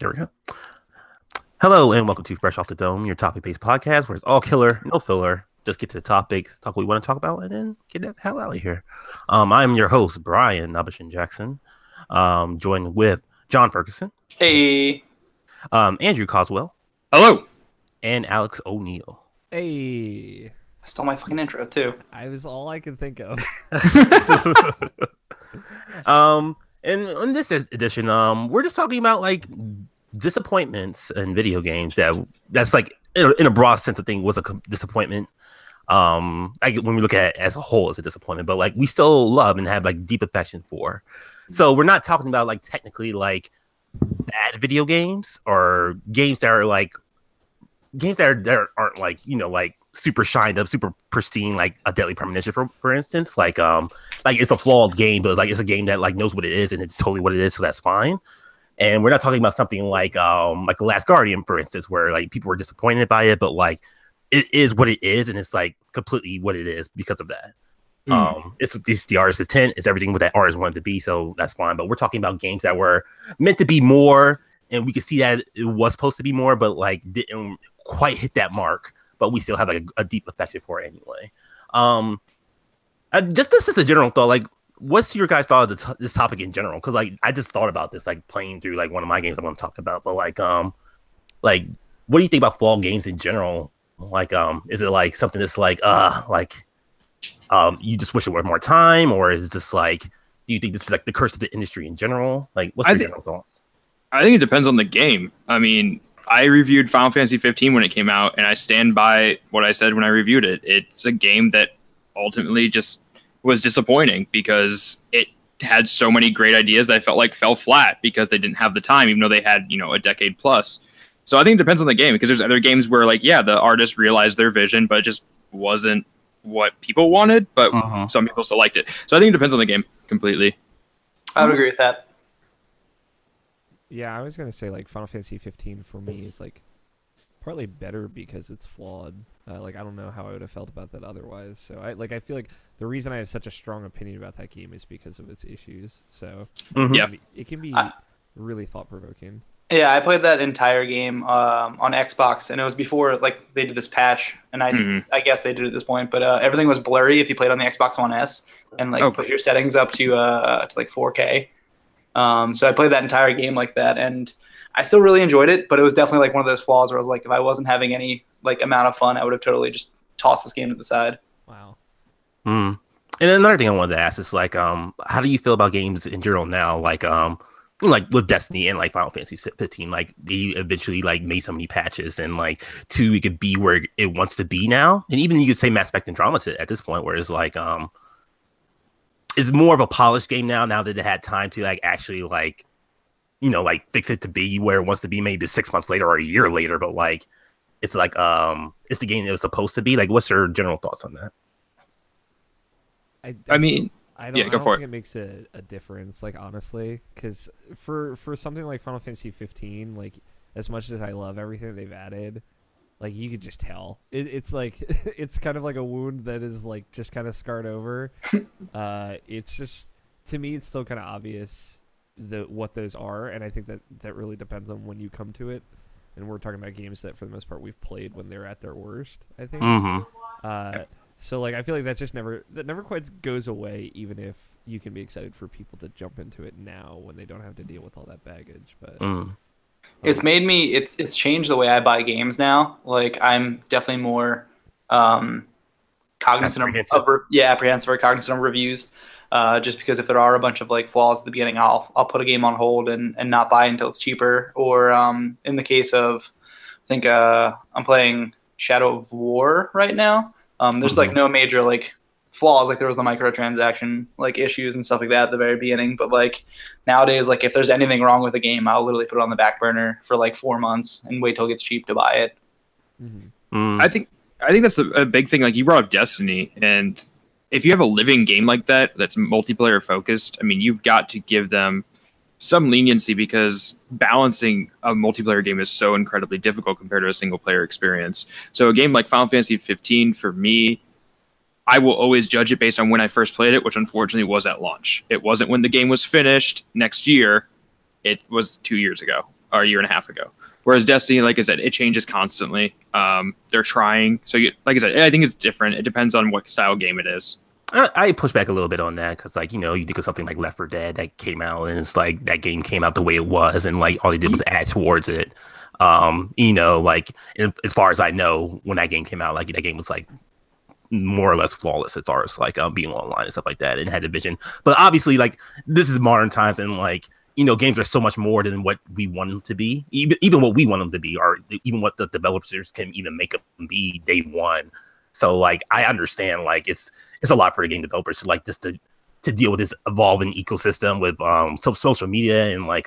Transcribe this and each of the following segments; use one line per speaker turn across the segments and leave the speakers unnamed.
There we go. Hello and welcome to Fresh Off the Dome, your topic-based podcast where it's all killer, no filler. Just get to the topics, talk what we want to talk about, and then get the hell out of here. I'm your host, Brian Nabeshin Jackson, joined with Jon Ferguson,
Hey.
Andrew Cogswell,
Hello.
and Alex O'Neill.
Hey,
I stole my fucking intro too.
I was all I could think of.
And in this edition, we're just talking about like disappointments in video games that's like in a broad sense of thing was a disappointment. Like when we look at it as a whole, it's a disappointment, but like we still love and have like deep affection for. So we're not talking about like technically like bad video games or games that are like that aren't like like super shined up, super pristine, like a Deadly Premonition, for instance. Like it's a flawed game, but it's a game that like knows what it is and it's totally what it is, so that's fine. And we're not talking about something like The Last Guardian, for instance, where like people were disappointed by it, but like it is what it is, and it's like completely what it is because of that. It's the artist's intent, it's everything what that artist wanted to be, so that's fine. But we're talking about games that were meant to be more, and we could see that it was supposed to be more, but like didn't quite hit that mark. But we still have like a deep affection for it anyway. Just this is a general thought. Like, what's your guys' thought of this topic in general? Because like I just thought about this like playing through like one of my games I want to talk about. But like what do you think about flawed games in general? Like is it like something that's like you just wish it were more time, or is it just like do you think this is like the curse of the industry in general? Like, what's your general thoughts?
I think it depends on the game. I mean, I reviewed Final Fantasy 15 when it came out, and I stand by what I said when I reviewed it. It's a game that ultimately just was disappointing because it had so many great ideas that I felt like fell flat because they didn't have the time, even though they had, a decade plus. So I think it depends on the game, because there's other games where, like, yeah, the artist realized their vision, but it just wasn't what people wanted, but some people still liked it. So I think it depends on the game completely.
I would agree with that.
Yeah, I was gonna say like Final Fantasy 15 for me is like partly better because it's flawed. Like I don't know how I would have felt about that otherwise. So I feel like the reason I have such a strong opinion about that game is because of its issues. So it can be really thought provoking.
Yeah, I played that entire game on Xbox, and it was before like they did this patch, and I guess they did it at this point, but everything was blurry if you played on the Xbox One S and like put your settings up to like 4K. So I played that entire game like that, and I still really enjoyed it, but it was definitely like one of those flaws where I was like, if I wasn't having any like amount of fun, I would have totally just tossed this game to the side.
Wow.
And another thing I wanted to ask is like, how do you feel about games in general now? Like with Destiny and like Final Fantasy 15, like they eventually like made so many patches, and like it could be where it wants to be now, and even you could say Mass Effect Andromeda at this point, where it's like it's more of a polished game now that it had time to like actually like fix it to be where it wants to be maybe 6 months later or a year later, but like it's like it's the game it was supposed to be. Like, what's your general thoughts on that?
I don't think it makes a difference, like honestly, because for something like Final Fantasy 15, like as much as I love everything they've added, like you could just tell it's like it's kind of like a wound that is like just kind of scarred over. It's just, to me, it's still kind of obvious what those are, and I think that really depends on when you come to it. And we're talking about games that for the most part we've played when they're at their worst, I think. So like I feel like that never quite goes away, even if you can be excited for people to jump into it now when they don't have to deal with all that baggage. But
it's made me it's changed the way I buy games now. Like I'm definitely more cognizant apprehensive or cognizant of reviews. Just because if there are a bunch of like flaws at the beginning, I'll put a game on hold and not buy until it's cheaper. Or in the case of, I think I'm playing Shadow of War right now. There's like no major like flaws, like there was the microtransaction like issues and stuff like that at the very beginning. But like nowadays, like if there's anything wrong with the game, I'll literally put it on the back burner for like 4 months and wait till it gets cheap to buy it.
I think that's a big thing. Like you brought up Destiny, and if you have a living game like that's multiplayer focused, I mean, you've got to give them some leniency, because balancing a multiplayer game is so incredibly difficult compared to a single player experience. So a game like Final Fantasy 15, for me, I will always judge it based on when I first played it, which unfortunately was at launch. It wasn't when the game was finished next year. It was 2 years ago. or a year and a half ago. Whereas Destiny, like I said, it changes constantly. They're trying. So, like I said, I think it's different. It depends on what style game it is.
I push back a little bit on that because, like, you know, you think of something like Left 4 Dead that came out, and it's like that game came out the way it was, and like all they did was add towards it. You know, like as far as I know, when that game came out, like that game was like more or less flawless as far as like being online and stuff like that, and had a vision. But obviously, like this is modern times, and like, you know, games are so much more than what we want them to be. Even what we want them to be, or even what the developers can even make them be day one. So like I understand, like it's a lot for the game developers to like just to deal with this evolving ecosystem with social media, and like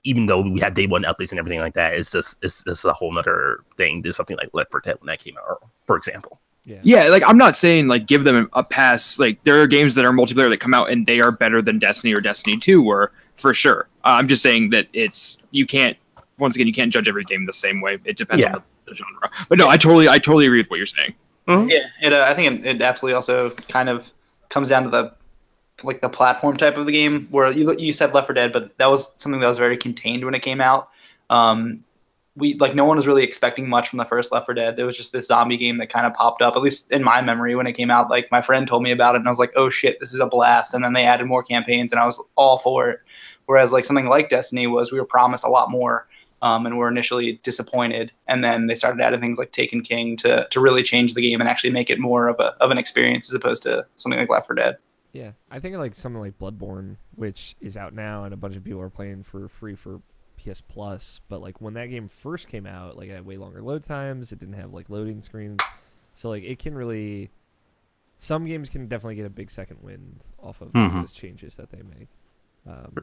even though we have day one updates and everything like that, it's just a whole nother thing. There's something like Left 4 Dead when that came out, for example.
Yeah, like I'm not saying like give them a pass. Like there are games that are multiplayer that come out and they are better than Destiny or Destiny 2 were, for sure. I'm just saying that you can't judge every game the same way. It depends on the genre. But no, I totally agree with what you're saying.
Mm-hmm. Yeah, I think it absolutely also kind of comes down to the platform type of the game, where you said Left 4 Dead, but that was something that was very contained when it came out. No one was really expecting much from the first Left 4 Dead. There was just this zombie game that kind of popped up, at least in my memory when it came out. Like my friend told me about it, and I was like, oh shit, this is a blast. And then they added more campaigns, and I was all for it. Whereas like something like Destiny we were promised a lot more, and were initially disappointed. And then they started adding things like Taken King to really change the game and actually make it more of an experience as opposed to something like Left 4 Dead.
Yeah, I think like something like Bloodborne, which is out now, and a bunch of people are playing for free for PS Plus. But like when that game first came out, like it had way longer load times. It didn't have like loading screens, so like it can really. Some games can definitely get a big second wind off of those changes that they make,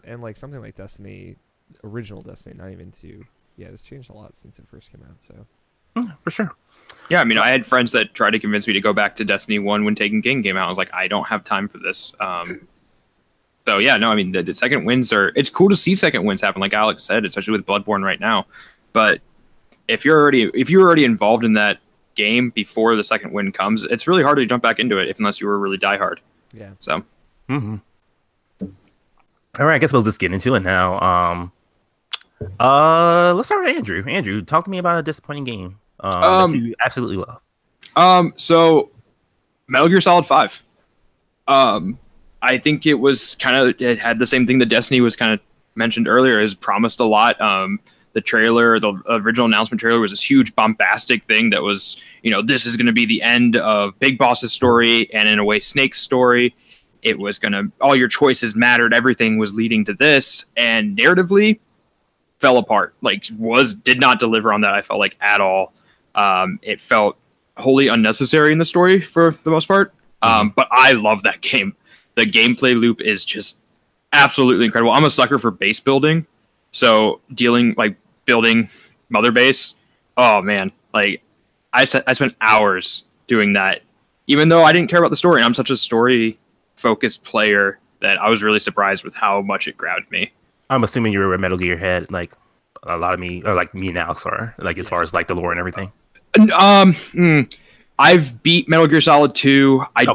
and like something like Destiny, original Destiny, not even 2. Yeah, it's changed a lot since it first came out. So
for sure.
Yeah, I mean, I had friends that tried to convince me to go back to Destiny 1 when Taken King came out. I was like, I don't have time for this. So yeah, no, I mean, the second wins it's cool to see second wins happen, like Alex said, especially with Bloodborne right now. But if you're already involved in that game before the second win comes, it's really hard to jump back into it unless you were really diehard.
Yeah.
So.
All right, I guess we'll just get into it now. Let's start with Andrew. Andrew, talk to me about a disappointing game that you absolutely love.
So Metal Gear Solid 5. I think it had the same thing that Destiny was kind of mentioned earlier, is promised a lot. The trailer, the original announcement trailer, was this huge bombastic thing that was, you know, this is going to be the end of Big Boss's story and in a way Snake's story. It was all your choices mattered. Everything was leading to this, and narratively fell apart. Did not deliver on that, I felt like, at all. It felt wholly unnecessary in the story for the most part. But I love that game. The gameplay loop is just absolutely incredible. I'm a sucker for base building. So building Mother Base. Oh man. I spent hours doing that, even though I didn't care about the story. I'm such a story focused player that I was really surprised with how much it grabbed me.
I'm assuming you were a Metal Gear head, like a lot of me, or like me and Alex are, like as far as like the lore and everything.
I've beat Metal Gear Solid 2. I've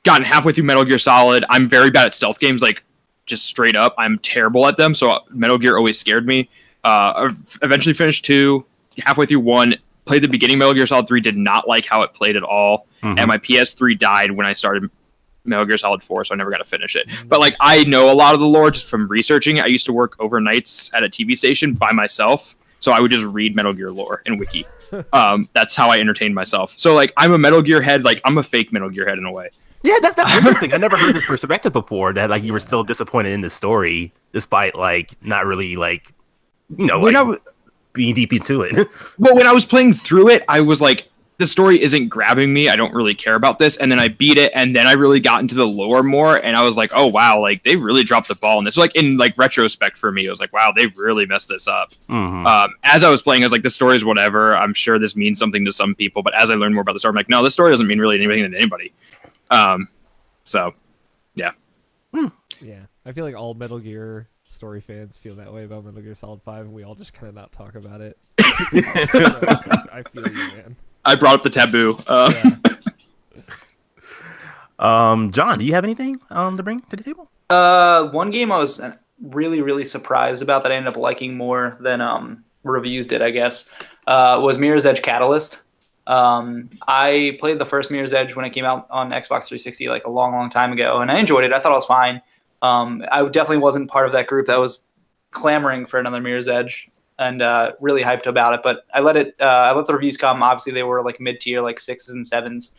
gotten halfway through Metal Gear Solid. I'm very bad at stealth games, like just straight up. I'm terrible at them, so Metal Gear always scared me. Eventually finished 2, halfway through 1, played the beginning of Metal Gear Solid 3, did not like how it played at all, and my PS3 died when I started Metal Gear Solid 4, so I never got to finish it. But I know a lot of the lore just from researching. I used to work overnights at a TV station by myself, so I would just read Metal Gear lore and wiki. That's how I entertained myself. So I'm a Metal Gear head. I'm a fake Metal Gear head in a way.
Yeah, that's interesting. I never heard this perspective before, that you were still disappointed in the story despite not really being deep into it.
Well, when I was playing through it, I was like, the story isn't grabbing me. I don't really care about this. And then I beat it, and then I really got into the lore more, and I was like, oh wow, they really dropped the ball in this. In retrospect for me, I was like, wow, they really messed this up. As I was playing, I was like, this story is whatever. I'm sure this means something to some people, but as I learned more about the story, I'm like, no, this story doesn't mean really anything to anybody. So yeah.
Yeah, I feel like all Metal Gear story fans feel that way about Metal Gear Solid 5, and we all just kind of not talk about it. I feel you, man.
I brought up the taboo.
John, do you have anything to bring to the table?
One game I was really, really surprised about that I ended up liking more than reviews did, I guess, was Mirror's Edge Catalyst. I played the first Mirror's Edge when it came out on Xbox 360 like a long, long time ago, and I enjoyed it. I thought it was fine. I definitely wasn't part of that group that was clamoring for another Mirror's Edge and really hyped about it. But I let the reviews come. Obviously, they were like mid-tier, like 6s and 7s.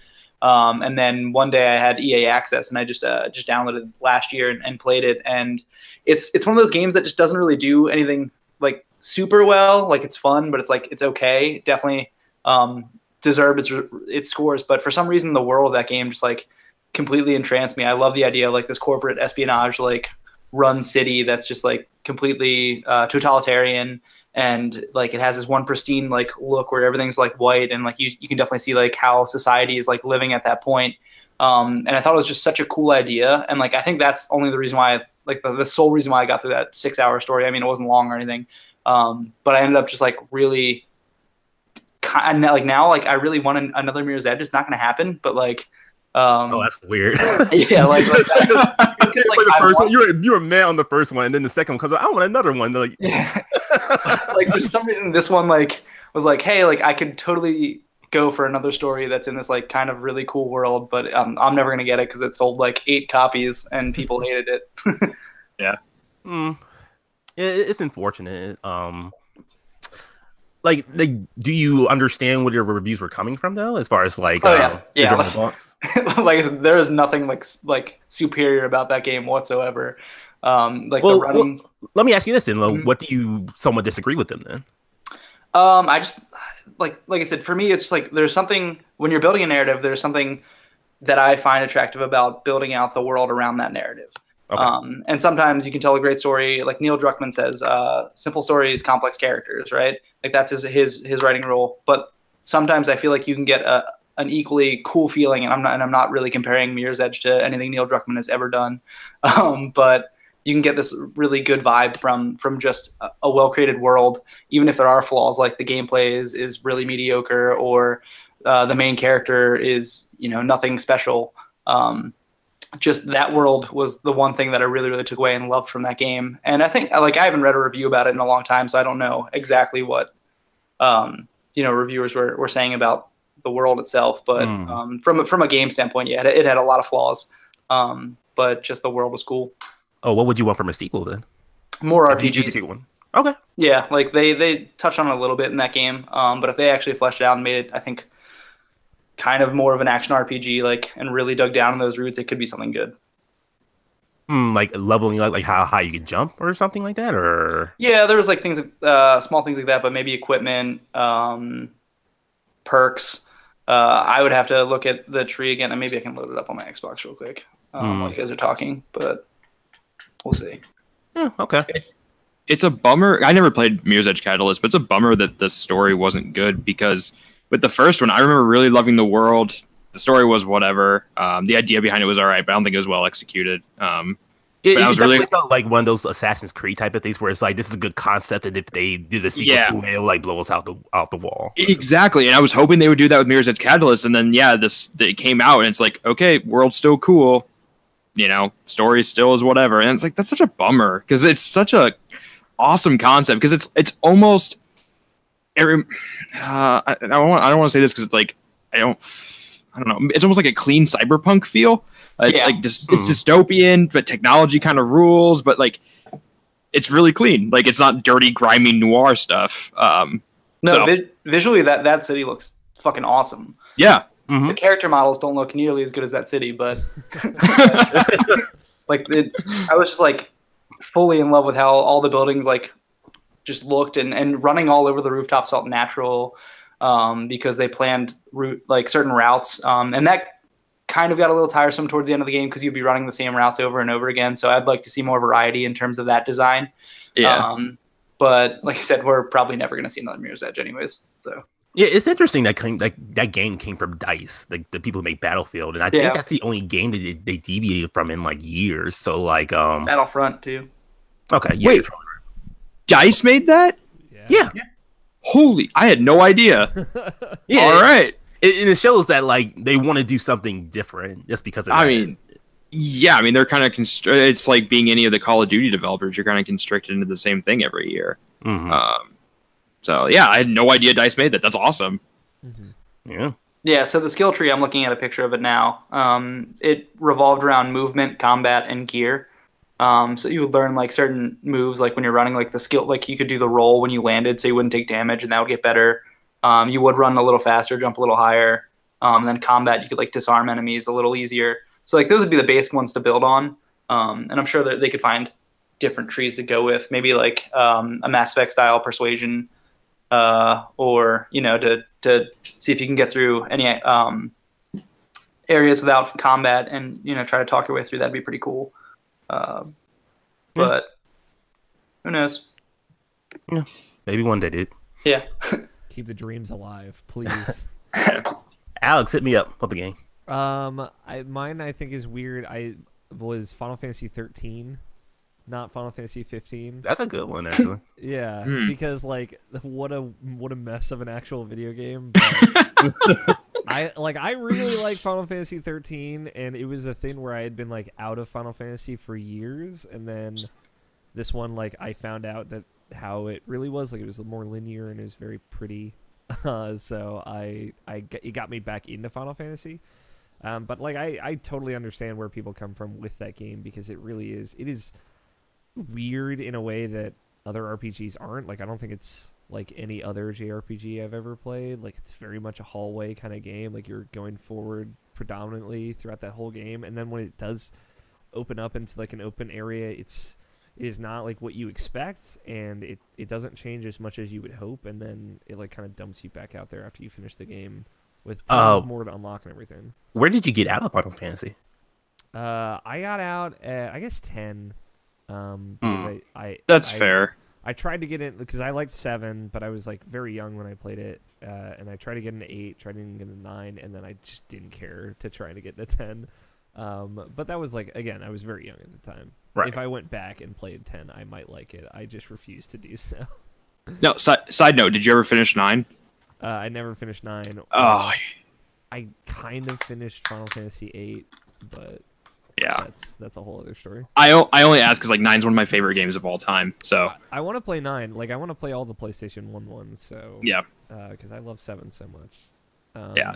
And then one day I had EA access, and I just downloaded it last year and played it. And it's one of those games that just doesn't really do anything like super well. Like it's fun, but it's okay. Definitely deserved its scores. But for some reason, the world of that game just like completely entranced me. I love the idea of like this corporate espionage like run city that's just like completely totalitarian, and like it has this one pristine like look where everything's like white, and like you can definitely see like how society is like living at that point. And I thought it was just such a cool idea, and like I think that's only the reason why like the sole reason why I got through that 6-hour story. I mean, it wasn't long or anything, but I ended up just like really kind of like now like I really want another Mirror's Edge. It's not going to happen, but like
oh, that's weird.
Yeah, like
the first one, you were mad on the first one, and then the second one comes out. I want another one. Like,
yeah. Like for some reason, this one like was like, hey, like I could totally go for another story that's in this like kind of really cool world, but I'm never gonna get it because it sold like 8 copies and people hated it.
Yeah.
It's unfortunate. Like, do you understand where your reviews were coming from, though, as far as like,
yeah,
like,
like there is nothing like superior about that game whatsoever. Like the running.
Well, let me ask you this then: what do you somewhat disagree with them then?
I just like I said, for me, it's just like there's something when you're building a narrative. There's something that I find attractive about building out the world around that narrative. Okay. And sometimes you can tell a great story, like Neil Druckmann says, simple stories, complex characters, right? Like that's his writing rule. But sometimes I feel like you can get an equally cool feeling, and I'm not really comparing Mirror's Edge to anything Neil Druckmann has ever done, but you can get this really good vibe from just a well-created world, even if there are flaws, like the gameplay is really mediocre, or the main character is nothing special. Just that world was the one thing that I really, really took away and loved from that game. And I think like I haven't read a review about it in a long time, so I don't know exactly what reviewers were saying about the world itself. But from a game standpoint, yeah, it had a lot of flaws. But just the world was cool.
Oh, what would you want from a sequel then?
More RPGs.
One. Okay.
Yeah, like they touched on it a little bit in that game. But if they actually fleshed it out and made it, I think, kind of more of an action RPG, like, and really dug down in those roots, it could be something good.
Like leveling, like how high you can jump or something like that, or
yeah, there was like things, small things like that, but maybe equipment, perks. I would have to look at the tree again, and maybe I can load it up on my Xbox real quick while you guys are talking, but we'll see.
Yeah, okay.
It's a bummer. I never played Mirror's Edge Catalyst, but it's a bummer that the story wasn't good, because with the first one, I remember really loving the world. The story was whatever. The idea behind it was all right, but I don't think it was well executed.
It really felt like one of those Assassin's Creed type of things where it's like, this is a good concept, and if they do the sequel to it, it'll like blow us out the wall.
Exactly, and I was hoping they would do that with Mirror's Edge Catalyst, and then it came out, and it's like, okay, world's still cool, story still is whatever, and it's like, that's such a bummer, because it's such a awesome concept, because it's almost. I don't want to say this because it's like I don't know. It's almost like a clean cyberpunk feel. It's like just it's dystopian, but technology kind of rules. But it's really clean. Like, it's not dirty, grimy noir stuff.
Visually, that city looks fucking awesome.
Yeah,
the character models don't look nearly as good as that city, but I was just like fully in love with how all the buildings like just looked, and running all over the rooftops felt natural, because they planned certain routes, and that kind of got a little tiresome towards the end of the game because you'd be running the same routes over and over again. So I'd like to see more variety in terms of that design.
Yeah.
But like I said, we're probably never going to see another Mirror's Edge anyways. So
yeah, it's interesting that that game came from DICE, like the people who make Battlefield, and I think that's the only game that they deviated from in like years. So like
Battlefront too.
Okay, yeah.
Wait, DICE made that?
Yeah.
Holy, I had no idea.
Yeah.
All right.
And it shows that like they want to do something different just because of that.
I mean, Yeah, I mean, they're kind of it's like being any of the Call of Duty developers. You're kind of constricted into the same thing every year. So yeah, I had no idea DICE made that. That's awesome.
Yeah.
Yeah, so the skill tree, I'm looking at a picture of it now. It revolved around movement, combat, and gear. So you would learn like certain moves, like when you're running, like the skill, like you could do the roll when you landed, so you wouldn't take damage, and that would get better. You would run a little faster, jump a little higher. And then combat, you could like disarm enemies a little easier. So like those would be the basic ones to build on. And I'm sure that they could find different trees to go with, maybe like a Mass Effect style persuasion, or to see if you can get through any areas without combat, and try to talk your way through. That'd be pretty cool. But who knows?
Yeah, maybe one day, dude.
Yeah.
Keep the dreams alive, please.
Alex, hit me up. What the game?
Mine I think is weird. I was Final Fantasy 13, not Final Fantasy 15.
That's a good one, actually.
Yeah, because like what a mess of an actual video game. I really like Final Fantasy 13, and it was a thing where I had been like out of Final Fantasy for years, and then this one, like, I found out that how it really was, like, it was more linear and it was very pretty. So it got me back into Final Fantasy. But like I totally understand where people come from with that game, because it is weird in a way that other RPGs aren't. Like, I don't think it's like any other JRPG I've ever played. Like, it's very much a hallway kind of game. Like, you're going forward predominantly throughout that whole game, and then when it does open up into like an open area, it is not like what you expect, and it doesn't change as much as you would hope, and then it like kind of dumps you back out there after you finish the game with tons more to unlock and everything.
Where did you get out of Final Fantasy?
I got out at, I guess, 10. Because
That's fair.
I tried to get in because I liked 7, but I was like very young when I played it, and I tried to get into 8, tried to get into 9, and then I just didn't care to try to get into 10. But that was like, again, I was very young at the time.
Right.
If I went back and played 10, I might like it. I just refused to do so.
No, side note, did you ever finish 9?
I never finished 9.
Oh.
I kind of finished Final Fantasy 8, but
yeah,
that's a whole other story.
I only ask because like 9's one of my favorite games of all time. So
I want to play 9. Like, I want to play all the PlayStation 1 ones. So
yeah,
because I love 7 so much.
Yeah.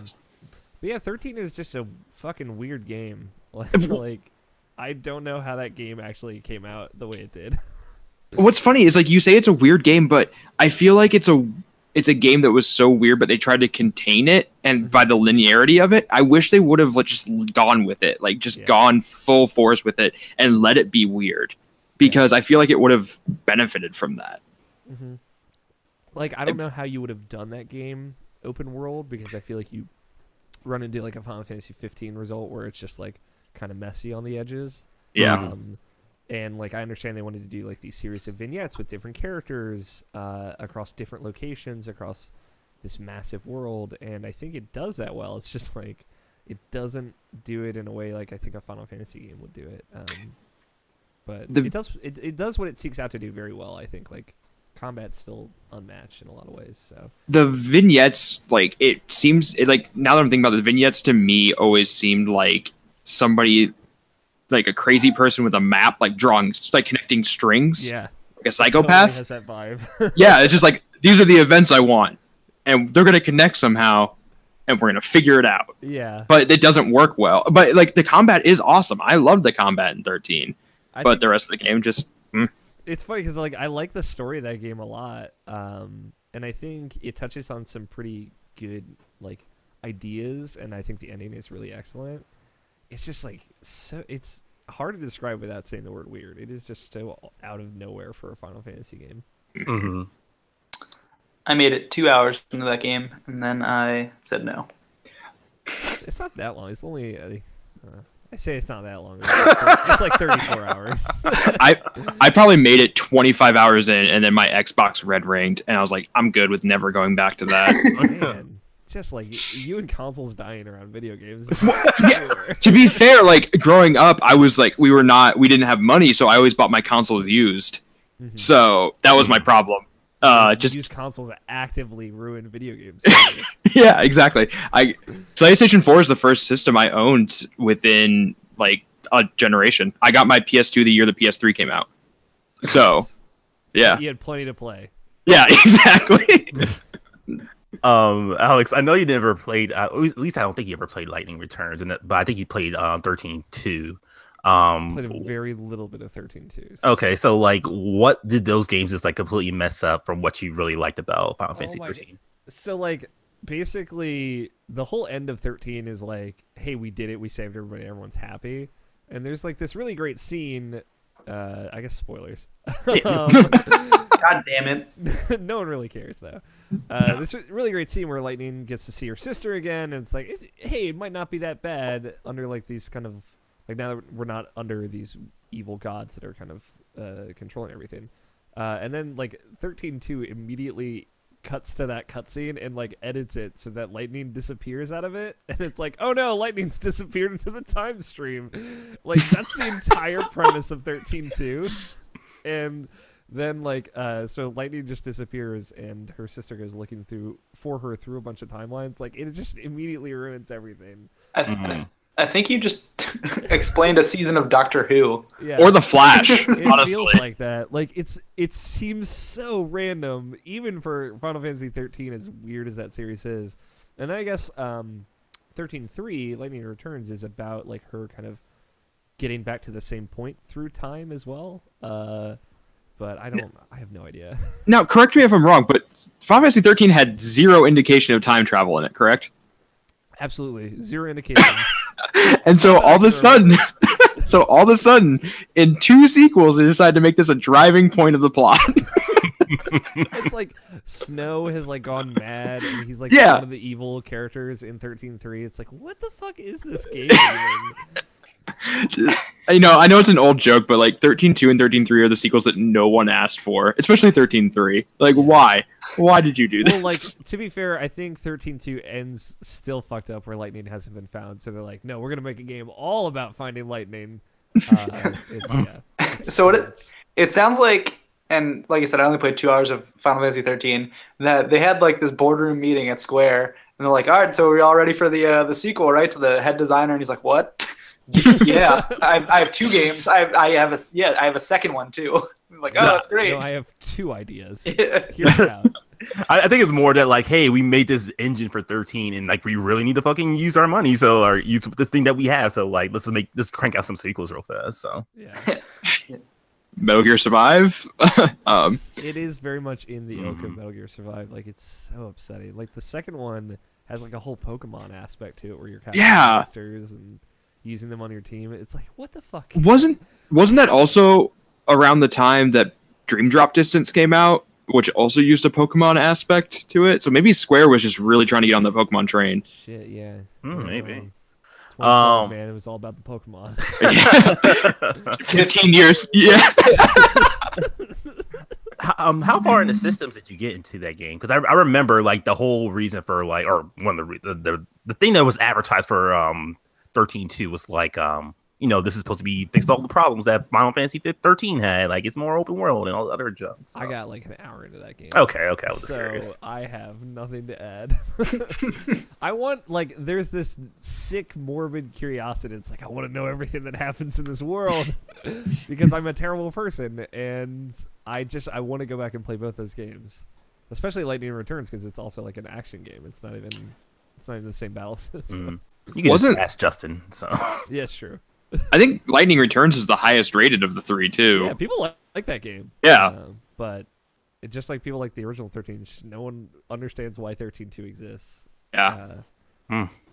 But yeah, 13 is just a fucking weird game. Like I don't know how that game actually came out the way it did.
What's funny is, like, you say it's a weird game, but I feel like it's a game that was so weird, but they tried to contain it, and by the linearity of it, I wish they would have just gone with it, like just gone full force with it and let it be weird, because I feel like it would have benefited from that.
Mm-hmm. Like, I don't know how you would have done that game open world, because I feel like you run into like a Final Fantasy 15 result where it's just like kind of messy on the edges.
Yeah.
And like, I understand they wanted to do like these series of vignettes with different characters across different locations across this massive world, and I think it does that well. It's just like it doesn't do it in a way like I think a Final Fantasy game would do it. But it does what it seeks out to do very well. I think like combat's still unmatched in a lot of ways. So
the vignettes, like, it seems like, now that I'm thinking about it, the vignettes to me always seemed like somebody, like a crazy person with a map, like drawing, like connecting strings.
Yeah,
like a psychopath.
Totally has that vibe.
Yeah, it's just like, these are the events I want, and they're gonna connect somehow, and we're gonna figure it out.
Yeah,
but it doesn't work well. But like, the combat is awesome. I loved the combat in 13, but the rest of the game just.
It's funny because like I like the story of that game a lot, and I think it touches on some pretty good like ideas, and I think the ending is really excellent. It's just like it's hard to describe without saying the word weird. It is just so out of nowhere for a Final Fantasy game.
Mm-hmm.
I made it 2 hours into that game, and then I said no.
It's not that long. It's only I say it's not that long. It's like 34 hours.
I probably made it 25 hours in, and then my Xbox red ringed, and I was like, I'm good with never going back to that.
Man, just like you and consoles dying around video games.
Yeah, to be fair, like, growing up, I was like, we didn't have money, so I always bought my consoles used. Mm-hmm. So that was my problem. Just
use consoles that actively ruin video games.
Yeah, exactly. PlayStation 4 is the first system I owned within like a generation. I got my PS2 the year the PS3 came out. So, yeah.
You had plenty to play.
Yeah, exactly.
Alex, I know you never played. At least I don't think you ever played Lightning Returns, but I think you played 13-2.
Played a very little bit of 13-2.
Okay, so like, what did those games just like completely mess up from what you really liked about Final Fantasy 13?
So like, basically, the whole end of 13 is like, hey, we did it, we saved everybody, everyone's happy, and there's like this really great scene. I guess spoilers.
God damn it!
No one really cares though. This really great scene where Lightning gets to see her sister again, and it's like, hey, it might not be that bad under like these kind of like, now that we're not under these evil gods that are kind of controlling everything. And then like 13-2 immediately cuts to that cutscene and like edits it so that Lightning disappears out of it, and it's like, oh no, Lightning's disappeared into the time stream. Like, that's the entire premise of 13-2. And then like so Lightning just disappears and her sister goes looking for her through a bunch of timelines. Like, it just immediately ruins everything.
I think you just explained a season of Doctor Who.
Yeah.
Or The Flash.
It
honestly
feels like that. Like, it seems so random, even for Final Fantasy 13, as weird as that series is. And then I guess 13-3, Lightning Returns, is about like her kind of getting back to the same point through time as well. But I have no idea.
Now, correct me if I'm wrong, but Final Fantasy 13 had zero indication of time travel in it, correct?
Absolutely. Zero indication.
And so all of a sudden, in 2 sequels, they decided to make this a driving point of the plot.
It's like Snow has like gone mad, and he's like one of the evil characters in 13-3. It's like, what the fuck is this game even?
I know it's an old joke, but like 13-2 and 13-3 are the sequels that no one asked for, especially 13-3. Like, why? Why did you do this?
Well, like, to be fair, I think 13-2 ends still fucked up where Lightning hasn't been found. So they're like, no, we're gonna make a game all about finding Lightning.
So it sounds like, and like I said, I only played 2 hours of Final Fantasy 13. That they had like this boardroom meeting at Square, and they're like, all right, so we're all ready for the sequel, right? To the head designer, and he's like, what? Yeah, I have 2 games. I have a second one too. I'm like, oh, that's great.
No, I have 2 ideas. Hear me out.
I think it's more that like, hey, we made this engine for 13, and like we really need to fucking use our money, so or use the thing that we have. So like, let's crank out some sequels real fast. So
yeah.
Metal Gear Survive.
It is very much in the ilk of Metal Gear Survive. Like, it's so upsetting. Like, the second one has like a whole Pokemon aspect to it where you're catching monsters and using them on your team. It's like, what the fuck?
Wasn't that also around the time that Dream Drop Distance came out, which also used a Pokemon aspect to it? So maybe Square was just really trying to get on the Pokemon train.
Shit, yeah.
Maybe.
Man, it was all about the Pokemon.
15 years. Yeah.
How far in the systems did you get into that game? Because I remember like the whole reason for like, or one of the thing that was advertised for 13-2 was like this is supposed to be fixed all the problems that Final Fantasy 13 had. Like, it's more open world and all the other junk. So.
I got like an hour into that game.
Okay, I was just curious.
So I have nothing to add. I want, like, there's this sick, morbid curiosity. It's like, I want to know everything that happens in this world because I'm a terrible person, and I want to go back and play both those games, especially Lightning Returns, because it's also like an action game. It's not even the same battle system.
You can just ask Justin. So
yeah, it's true.
I think Lightning Returns is the highest rated of the 3 too.
Yeah, people like that game.
Yeah,
but it just like people like the original 13. Just no one understands why 13-2 exists.
Yeah.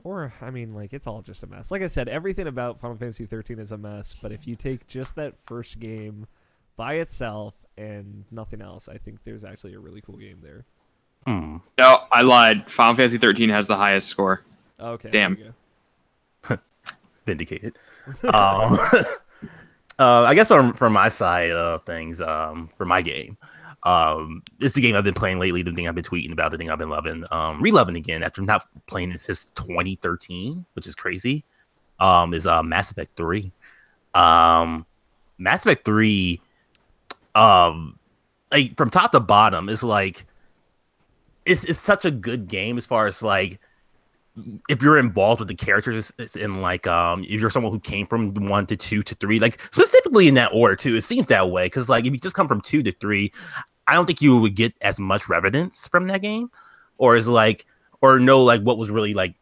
Or I mean, like, it's all just a mess. Like I said, everything about Final Fantasy 13 is a mess. But if you take just that first game by itself and nothing else, I think there's actually a really cool game there.
No, I lied. Final Fantasy 13 has the highest score.
Okay.
Damn.
Vindicated. I guess from my side of things, for my game, it's the game I've been playing lately, the thing I've been tweeting about, the thing I've been loving, reloving again after not playing it since 2013, which is crazy, is Mass Effect 3. Mass Effect 3, like, from top to bottom, is like, it's such a good game as far as like, if you're involved with the characters and like if you're someone who came from 1 to 2 to 3, like specifically in that order too, it seems that way, because like if you just come from 2 to 3, I don't think you would get as much relevance from that game, or is like, or know like what was really like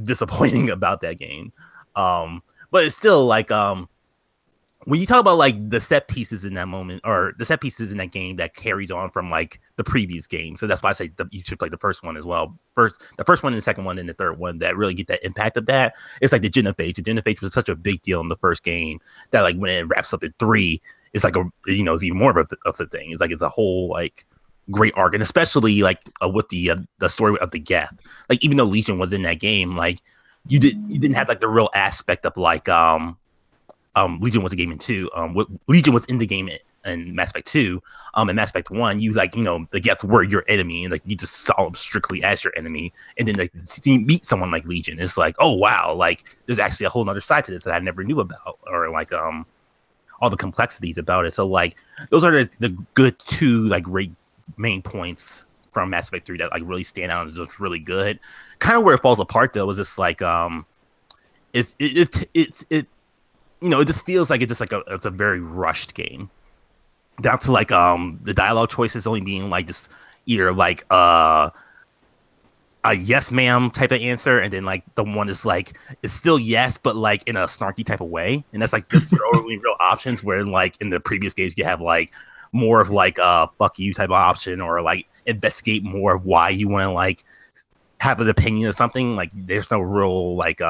disappointing about that game. But it's still like when you talk about like the set pieces in that moment, or the set pieces in that game that carries on from like the previous game, so that's why I say you should play the first one as well. The first one and the second one and the third one that really get that impact of that. It's like the genophage. The genophage was such a big deal in the first game that like when it wraps up in 3, it's like it's even more of a thing. It's like it's a whole like great arc, and especially like with the story of the Geth. Like even though Legion was in that game, like you didn't have like the real aspect of like Legion was a game in 2. Legion was in the game in Mass Effect 2. In Mass Effect 1, you like the Geth were your enemy, and like you just saw them strictly as your enemy. And then like you meet someone like Legion, it's like, oh wow, like there's actually a whole other side to this that I never knew about, or like all the complexities about it. So like those are the good 2 like great main points from Mass Effect 3 that like really stand out and is just really good. Kind of where it falls apart though is just like it just feels like it's a very rushed game, down to like the dialogue choices only being like just either like a yes ma'am type of answer, and then like the one is like it's still yes but like in a snarky type of way, and that's like the only real options, where like in the previous games you have like more of like a fuck you type of option, or like investigate more of why you want to like have an opinion of something. Like there's no real like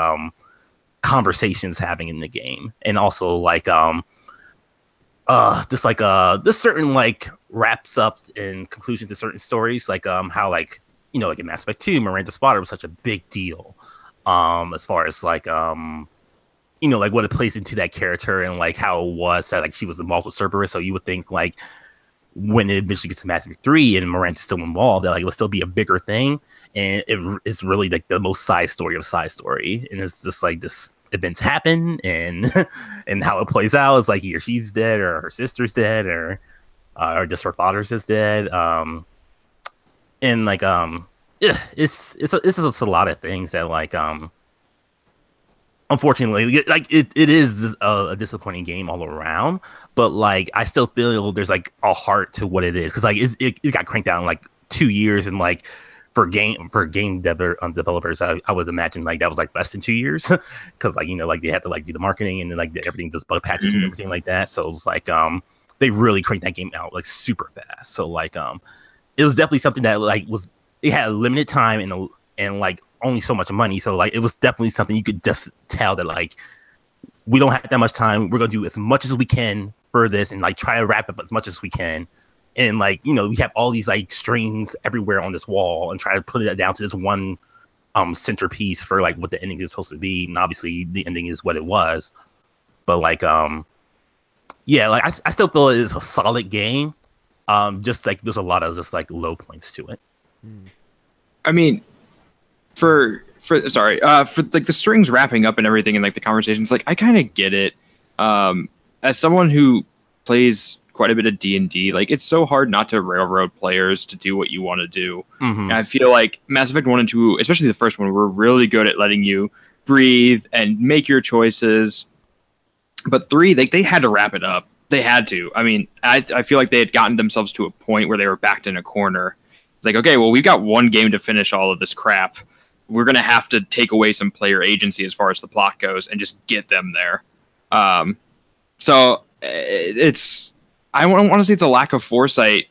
conversations having in the game. And also like just like this certain like wraps up and conclusions to certain stories, like how like like in Mass Effect 2, Miranda Spotter was such a big deal as far as like like what it plays into that character, and like how it was that like she was involved with Cerberus. So you would think like when it eventually gets to Mass Effect 3 and Miranda's still involved, that like it would still be a bigger thing, and it's really like the most side story of side story, and it's just like this events happen, and and how it plays out is like either she's dead or her sister's dead, or just her father's just dead, and like it's just a lot of things that like unfortunately like it is a disappointing game all around, but like I still feel there's like a heart to what it is, because like it got cranked down in like 2 years, and like for game developers, I would imagine like that was like less than 2 years, because like like they had to like do the marketing, and then like everything does bug patches and everything like that. So it's like they really cranked that game out like super fast. So like it was definitely something that like it had a limited time and like only so much money. So like it was definitely something you could just tell that like we don't have that much time. We're gonna do as much as we can for this, and like try to wrap up as much as we can. And like we have all these like strings everywhere on this wall, and try to put it down to this one centerpiece for like what the ending is supposed to be. And obviously the ending is what it was. But like yeah, like I still feel it's a solid game. Just like there's a lot of just like low points to it.
I mean, for like the strings wrapping up and everything, and like the conversations, like I kind of get it. As someone who plays quite a bit of D&D, like it's so hard not to railroad players to do what you want to do. And I feel like Mass Effect 1 and 2, especially the first one, were really good at letting you breathe and make your choices. But 3, they had to wrap it up. They had to. I mean, I feel like they had gotten themselves to a point where they were backed in a corner. It's like, okay, well, we've got one game to finish all of this crap. We're going to have to take away some player agency as far as the plot goes and just get them there. So it's... I don't want to say it's a lack of foresight,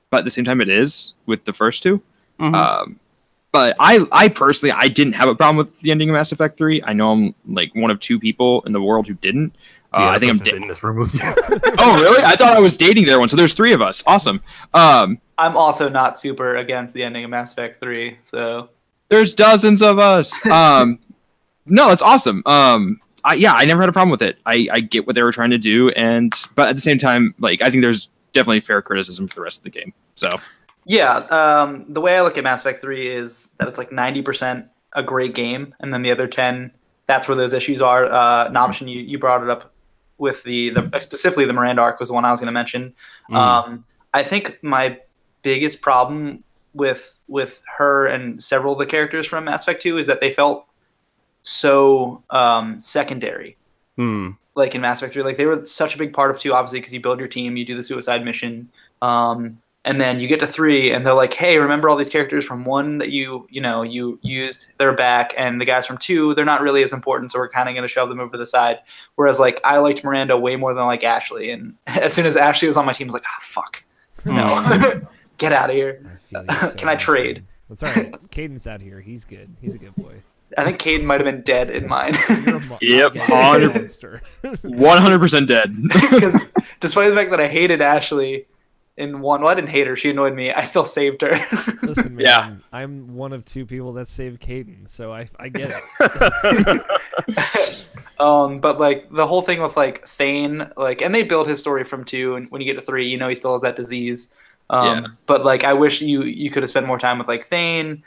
but at the same time it is with the first 2. But I personally, I didn't have a problem with the ending of Mass Effect 3. I know I'm like one of 2 people in the world who didn't. I think I'm dating
this room with you.
Oh, really? I thought I was dating their one. So there's 3 of us. Awesome.
I'm also not super against the ending of Mass Effect 3. So
there's dozens of us. No, it's awesome. I never had a problem with it. I get what they were trying to do, but at the same time, like I think there's definitely fair criticism for the rest of the game. So
yeah, the way I look at Mass Effect 3 is that it's like 90% a great game, and then the other 10, that's where those issues are. Nabeshin, you brought it up with the specifically the Miranda arc was the one I was going to mention. I think my biggest problem with her and several of the characters from Mass Effect 2 is that they felt so secondary. Like in Mass Effect 3, like they were such a big part of 2, obviously, because you build your team, you do the suicide mission, and then you get to 3, and they're like, hey, remember all these characters from 1 that you used? They're back, and the guys from 2, they're not really as important, so we're kind of going to shove them over to the side. Whereas, like, I liked Miranda way more than I like Ashley, and as soon as Ashley was on my team, I was like, oh, fuck. No. Get out of here.
I feel you so
Can I trade?
That's all right. Caden's out here. He's good. He's a good boy.
I think Caden might have been dead in mine.
Yep, 100% dead.
Because despite the fact that I hated Ashley in 1, well, I didn't hate her. She annoyed me. I still saved her.
Listen, man, I'm one of 2 people that saved Caden, so I get it.
But like the whole thing with like Thane, like, and they build his story from 2, and when you get to 3, he still has that disease. But like I wish you could have spent more time with like Thane.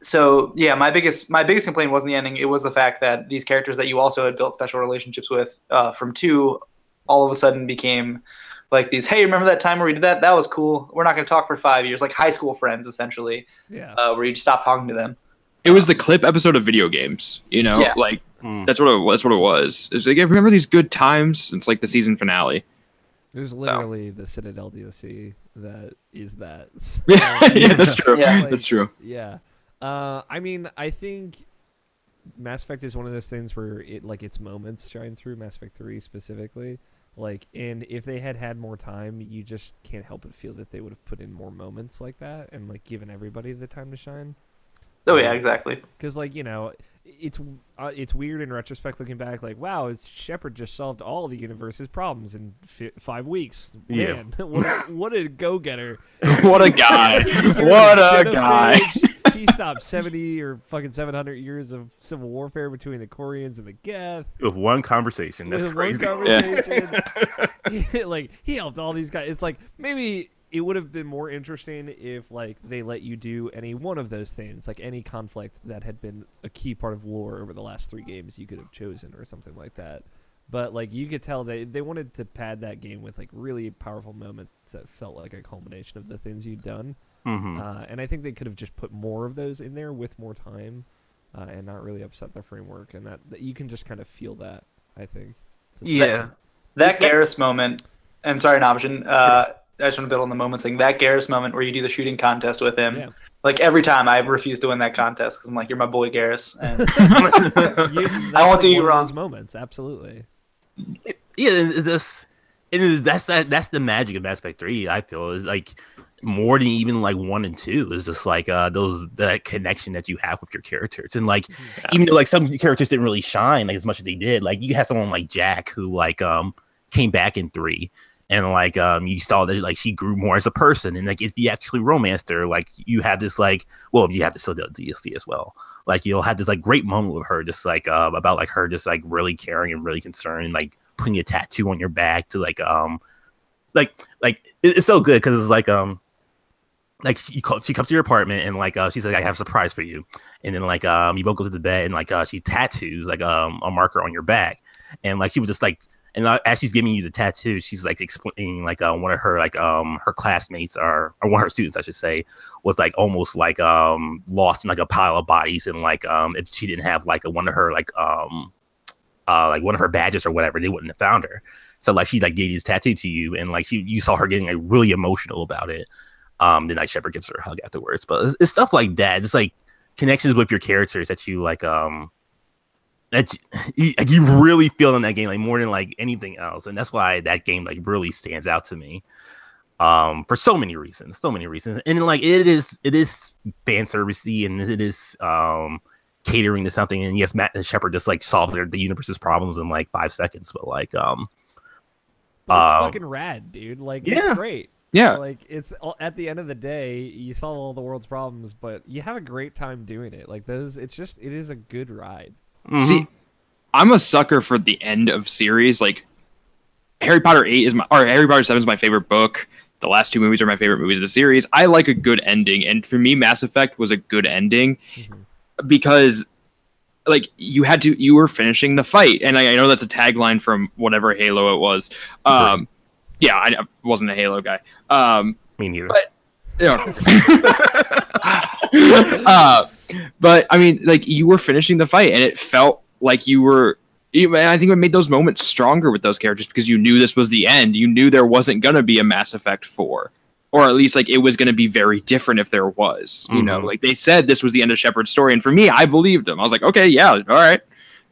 So yeah, my biggest complaint wasn't the ending. It was the fact that these characters that you also had built special relationships with from 2, all of a sudden became like these. Hey, remember that time where we did that? That was cool. We're not going to talk for 5 years, like high school friends essentially. Yeah. Where you just stop talking to them.
It was the clip episode of video games. Like that's what it was. It's like, remember these good times? It's like the season finale.
There's literally the Citadel DLC that is that. So,
yeah, that's true. Yeah. That's true.
Yeah. I mean, I think Mass Effect is one of those things where its moments shine through. Mass Effect 3 specifically, and if they had more time, you just can't help but feel that they would have put in more moments like that and given everybody the time to shine.
Oh yeah, exactly.
Because it's weird in retrospect looking back. Like, wow, Shepard just solved all the universe's problems in 5 weeks. Man, what a go-getter!
What a guy! What a guy!
He stopped 70 or fucking 700 years of civil warfare between the Quarians and the Geth
with one conversation. That's crazy.
He helped all these guys. It's like maybe it would have been more interesting if they let you do any one of those things, like any conflict that had been a key part of lore over the last 3 games you could have chosen or something like that. But you could tell they wanted to pad that game with really powerful moments that felt like a culmination of the things you'd done. And I think they could have just put more of those in there with more time, and not really upset the framework. And that you can just kind of feel that, I think.
Yeah. That Garrus moment, and sorry, Nabeshin, I just want to build on the moment thing. That Garrus moment where you do the shooting contest with him. Yeah. Every time I refuse to win that contest because I'm like, you're my boy, Garrus. And I won't do you wrong.
Those moments, absolutely.
Yeah, that's the magic of Mass Effect 3. I feel is more than even 1 and 2 is just that connection that you have with your characters, and even though some characters didn't really shine as much as they did, you have someone like Jack who came back in 3. And you saw that she grew more as a person, and if you actually romanced her, you have this if you have the DLC as well, you'll have this great moment with her, just about her just really caring and really concerned, and putting a tattoo on your back to it's so good because it's she comes to your apartment and she's like, I have a surprise for you, and then you both go to the bed and she tattoos a marker on your back, and she was just and as she's giving you the tattoo, she's explaining one of her her classmates or one of her students, I should say, was almost lost in a pile of bodies, and if she didn't have one of her one of her badges or whatever, they wouldn't have found her. So she gave this tattoo to you, and you saw her getting really emotional about it. Then Shepard gives her a hug afterwards. But it's stuff like that. It's connections with your characters that you that you really feel in that game more than anything else, and that's why that game really stands out to me for so many reasons, and it is fan servicey, and it is catering to something, and yes, Matt and Shepard just solved the universe's problems in 5 seconds, but
but it's fucking rad, dude. It's great.
Yeah,
it's at the end of the day, you solve all the world's problems, but you have a great time doing it. It is a good ride.
Mm-hmm. See, I'm a sucker for the end of series. Harry Potter 8 Harry Potter 7 is my favorite book. The last 2 movies are my favorite movies of the series. I like a good ending, and for me, Mass Effect was a good ending because you were finishing the fight, and I know that's a tagline from whatever Halo it was. Yeah, I wasn't a Halo guy.
Me neither.
But I mean, like, you were finishing the fight, and it felt like you were. And I think it made those moments stronger with those characters because you knew this was the end. You knew there wasn't gonna be a Mass Effect 4, or at least like it was gonna be very different if there was. You know, like they said this was the end of Shepard's story, and for me, I believed them. I was like, okay, yeah, all right,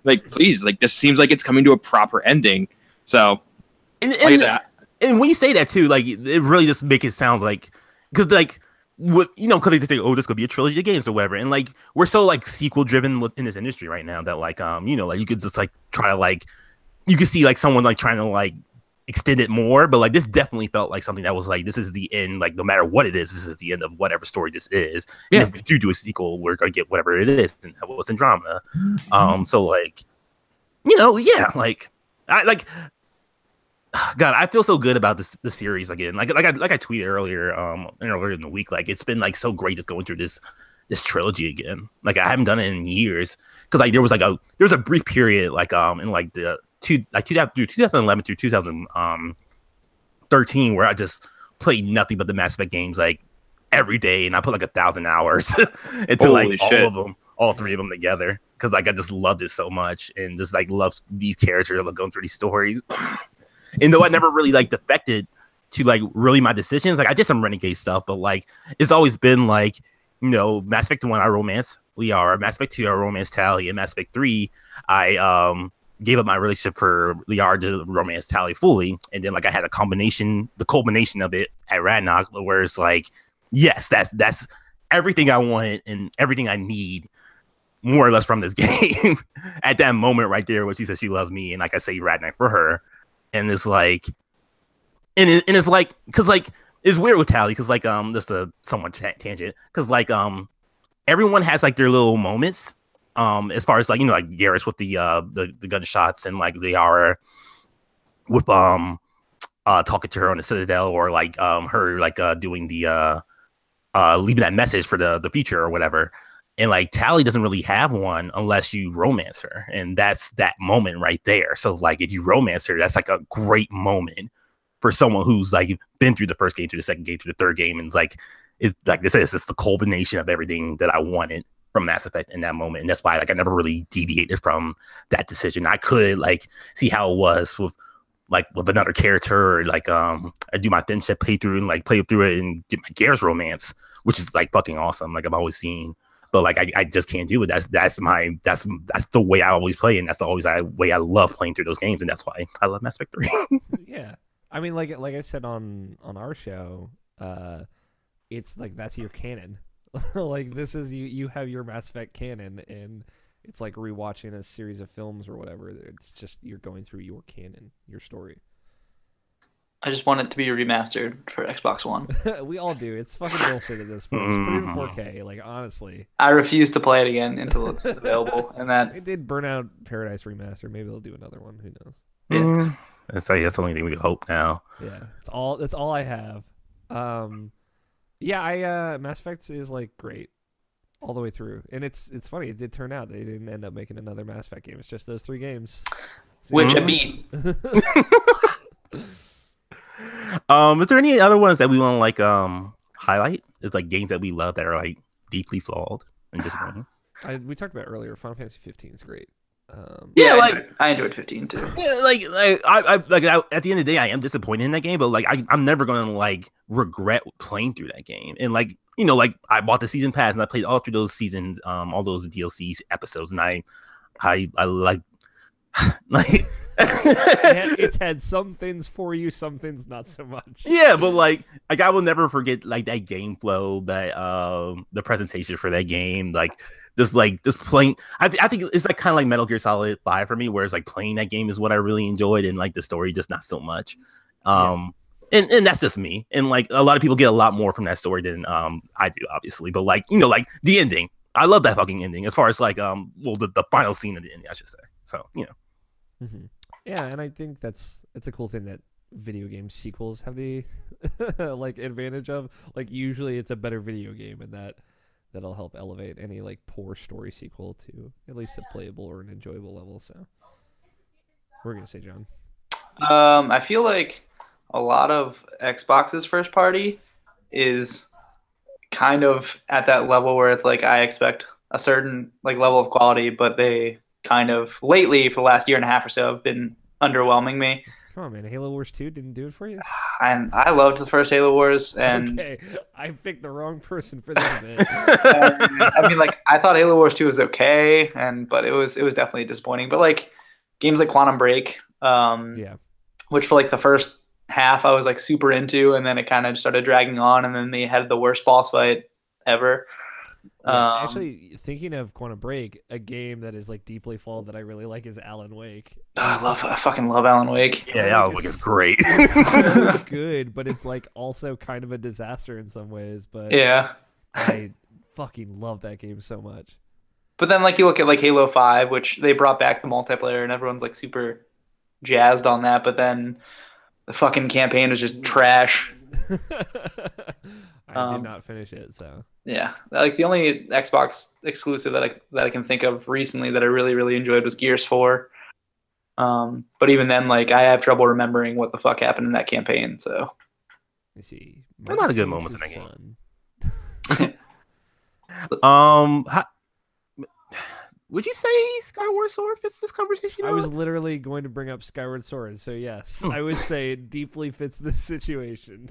like please, like this seems like it's coming to a proper ending. So,
and when you say that too, like it really just make it sound like because like. What because they think, oh, this could be a trilogy of games or whatever, and like we're so like sequel driven in this industry right now that like like you could just like try to like you could see like someone like trying to like extend it more, but like this definitely felt like something that was like this is the end, like no matter what it is, this is the end of whatever story this is. Yeah. And if we do a sequel, we're gonna get whatever it is, and that was Andromeda. So like yeah, like I like. God, I feel so good about the series again. Like I tweeted earlier in the week, like it's been like so great just going through this trilogy again. Like I haven't done it in years because like there was a brief period like in like the 2011 through 2013 where I just played nothing but the Mass Effect games like every day, and I put like 1,000 hours into like all three of them together because like I just loved it so much and just like loved these characters like going through these stories. And though I never really like defected to like really my decisions, like I did some renegade stuff, but like it's always been like Mass Effect 1 I romance Liara, Mass Effect 2 I romance Tali, and Mass Effect 3 I gave up my relationship for Liara to romance Tali fully, and then like I had the culmination of it at Radnock, where it's like yes, that's everything I wanted and everything I need more or less from this game at that moment right there when she says she loves me, and like I say Radnock for her. And it's like, and it's like, cause like it's weird with Tali, cause like just a somewhat tangent, cause like everyone has like their little moments, as far as like like Garrus with the gunshots, and like they are with talking to her on the Citadel, or like her like doing the leaving that message for the future or whatever. And like Tali doesn't really have one unless you romance her, and that's that moment right there. So like if you romance her, that's like a great moment for someone who's like been through the first game, through the second game, through the third game, and it's like this is it's the culmination of everything that I wanted from Mass Effect in that moment, and that's why like I never really deviated from that decision. I could like see how it was with another character, or like I do my thin ship playthrough and like play through it and get my Garrus romance, which is like fucking awesome. Like I've always seen. But like I just can't do it. That's the way I always play, and that's the way I love playing through those games, and that's why I love Mass Effect 3.
Yeah, I mean, like I said on our show, it's like that's your canon. Like this is you have your Mass Effect canon, and it's like rewatching a series of films or whatever. It's just you're going through your canon, your story.
I just want it to be remastered for Xbox One.
We all do. It's fucking bullshit at this point. It's pretty 4K, like honestly.
I refuse to play it again until it's available. And that
they did Burnout Paradise remaster. Maybe they'll do another one. Who knows?
Yeah,
that's the only thing we can hope now.
Yeah, that's all I have. Mass Effect is like great all the way through, and it's funny. It did turn out they didn't end up making another Mass Effect game. It's just those 3 games,
which I beat.
Is there any other ones that we want to like highlight? It's like games that we love that are like deeply flawed and disappointing.
We talked about earlier. Final Fantasy 15 is great.
I enjoyed 15 too.
Yeah, like I at the end of the day, I am disappointed in that game, but like I'm never gonna like regret playing through that game. And like like I bought the season pass and I played all through those seasons, all those DLC episodes, and I like like.
It's had some things for you, some things not so much.
Yeah, but like I will never forget like that game flow, that the presentation for that game, like just playing. I think it's like kind of like Metal Gear Solid 5 for me, where it's like playing that game is what I really enjoyed, and like the story just not so much. And that's just me. And like a lot of people get a lot more from that story than I do, obviously. But like like the ending, I love that fucking ending. As far as like the final scene of the ending, I should say. So
Mm-hmm. Yeah, and I think it's a cool thing that video game sequels have the like advantage of. Like usually it's a better video game, and that'll help elevate any like poor story sequel to at least a playable or an enjoyable level. So we're gonna say, John.
I feel like a lot of Xbox's first party is kind of at that level where it's like I expect a certain like level of quality, but they kind of lately for the last year and a half or so have been underwhelming me.
Come on, man. Halo Wars 2 didn't do it for you?
And I loved the first Halo Wars. And
okay, I picked the wrong person for that, man.
I mean, like, I thought Halo Wars 2 was okay, but it was definitely disappointing. But like games like Quantum Break, which for like the first half I was like super into, and then it kind of started dragging on, and then they had the worst boss fight ever.
Actually, thinking of Quantum Break, a game that is like deeply flawed that I really like is Alan Wake.
I fucking love Alan Wake.
Yeah, Alan Wake is great.
It's so good, but it's like also kind of a disaster in some ways. But
yeah,
I fucking love that game so much.
But then like you look at like Halo 5, which they brought back the multiplayer, and everyone's like super jazzed on that. But then the fucking campaign was just trash.
I did not finish it, so
yeah. Like the only Xbox exclusive that I can think of recently that I really enjoyed was Gears 4. But even then, like I have trouble remembering what the fuck happened in that campaign. So
you see,
a lot of good moments in that game. Would you say Skyward Sword fits this conversation?
I was literally going to bring up Skyward Sword, so yes, I would say it deeply fits this situation.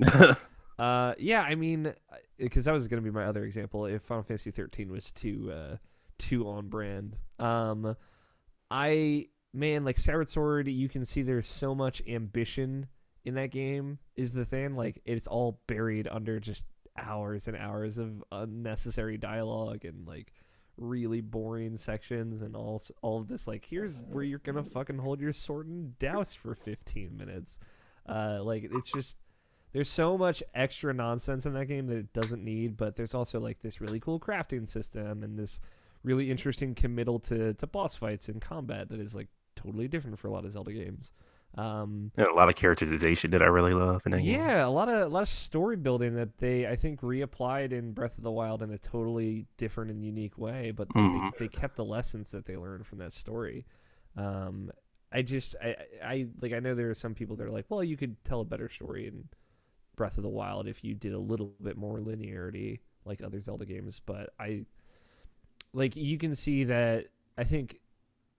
Yeah, I mean, because that was going to be my other example. If Final Fantasy 13 was too on brand, like Skyward Sword, you can see there's so much ambition in that game. Is the thing like it's all buried under just hours and hours of unnecessary dialogue and like really boring sections and all of this like here's where you're gonna fucking hold your sword and douse for 15 minutes. Like it's just there's so much extra nonsense in that game that it doesn't need, but there's also like this really cool crafting system and this really interesting committal to boss fights and combat that is like totally different for a lot of Zelda games.
A lot of characterization that I really love in that game.
Yeah, a lot of story building that they I think reapplied in Breath of the Wild in a totally different and unique way, but they kept the lessons that they learned from that story. I know there are some people that are like, well, you could tell a better story in Breath of the Wild if you did a little bit more linearity like other Zelda games, but you can see that I think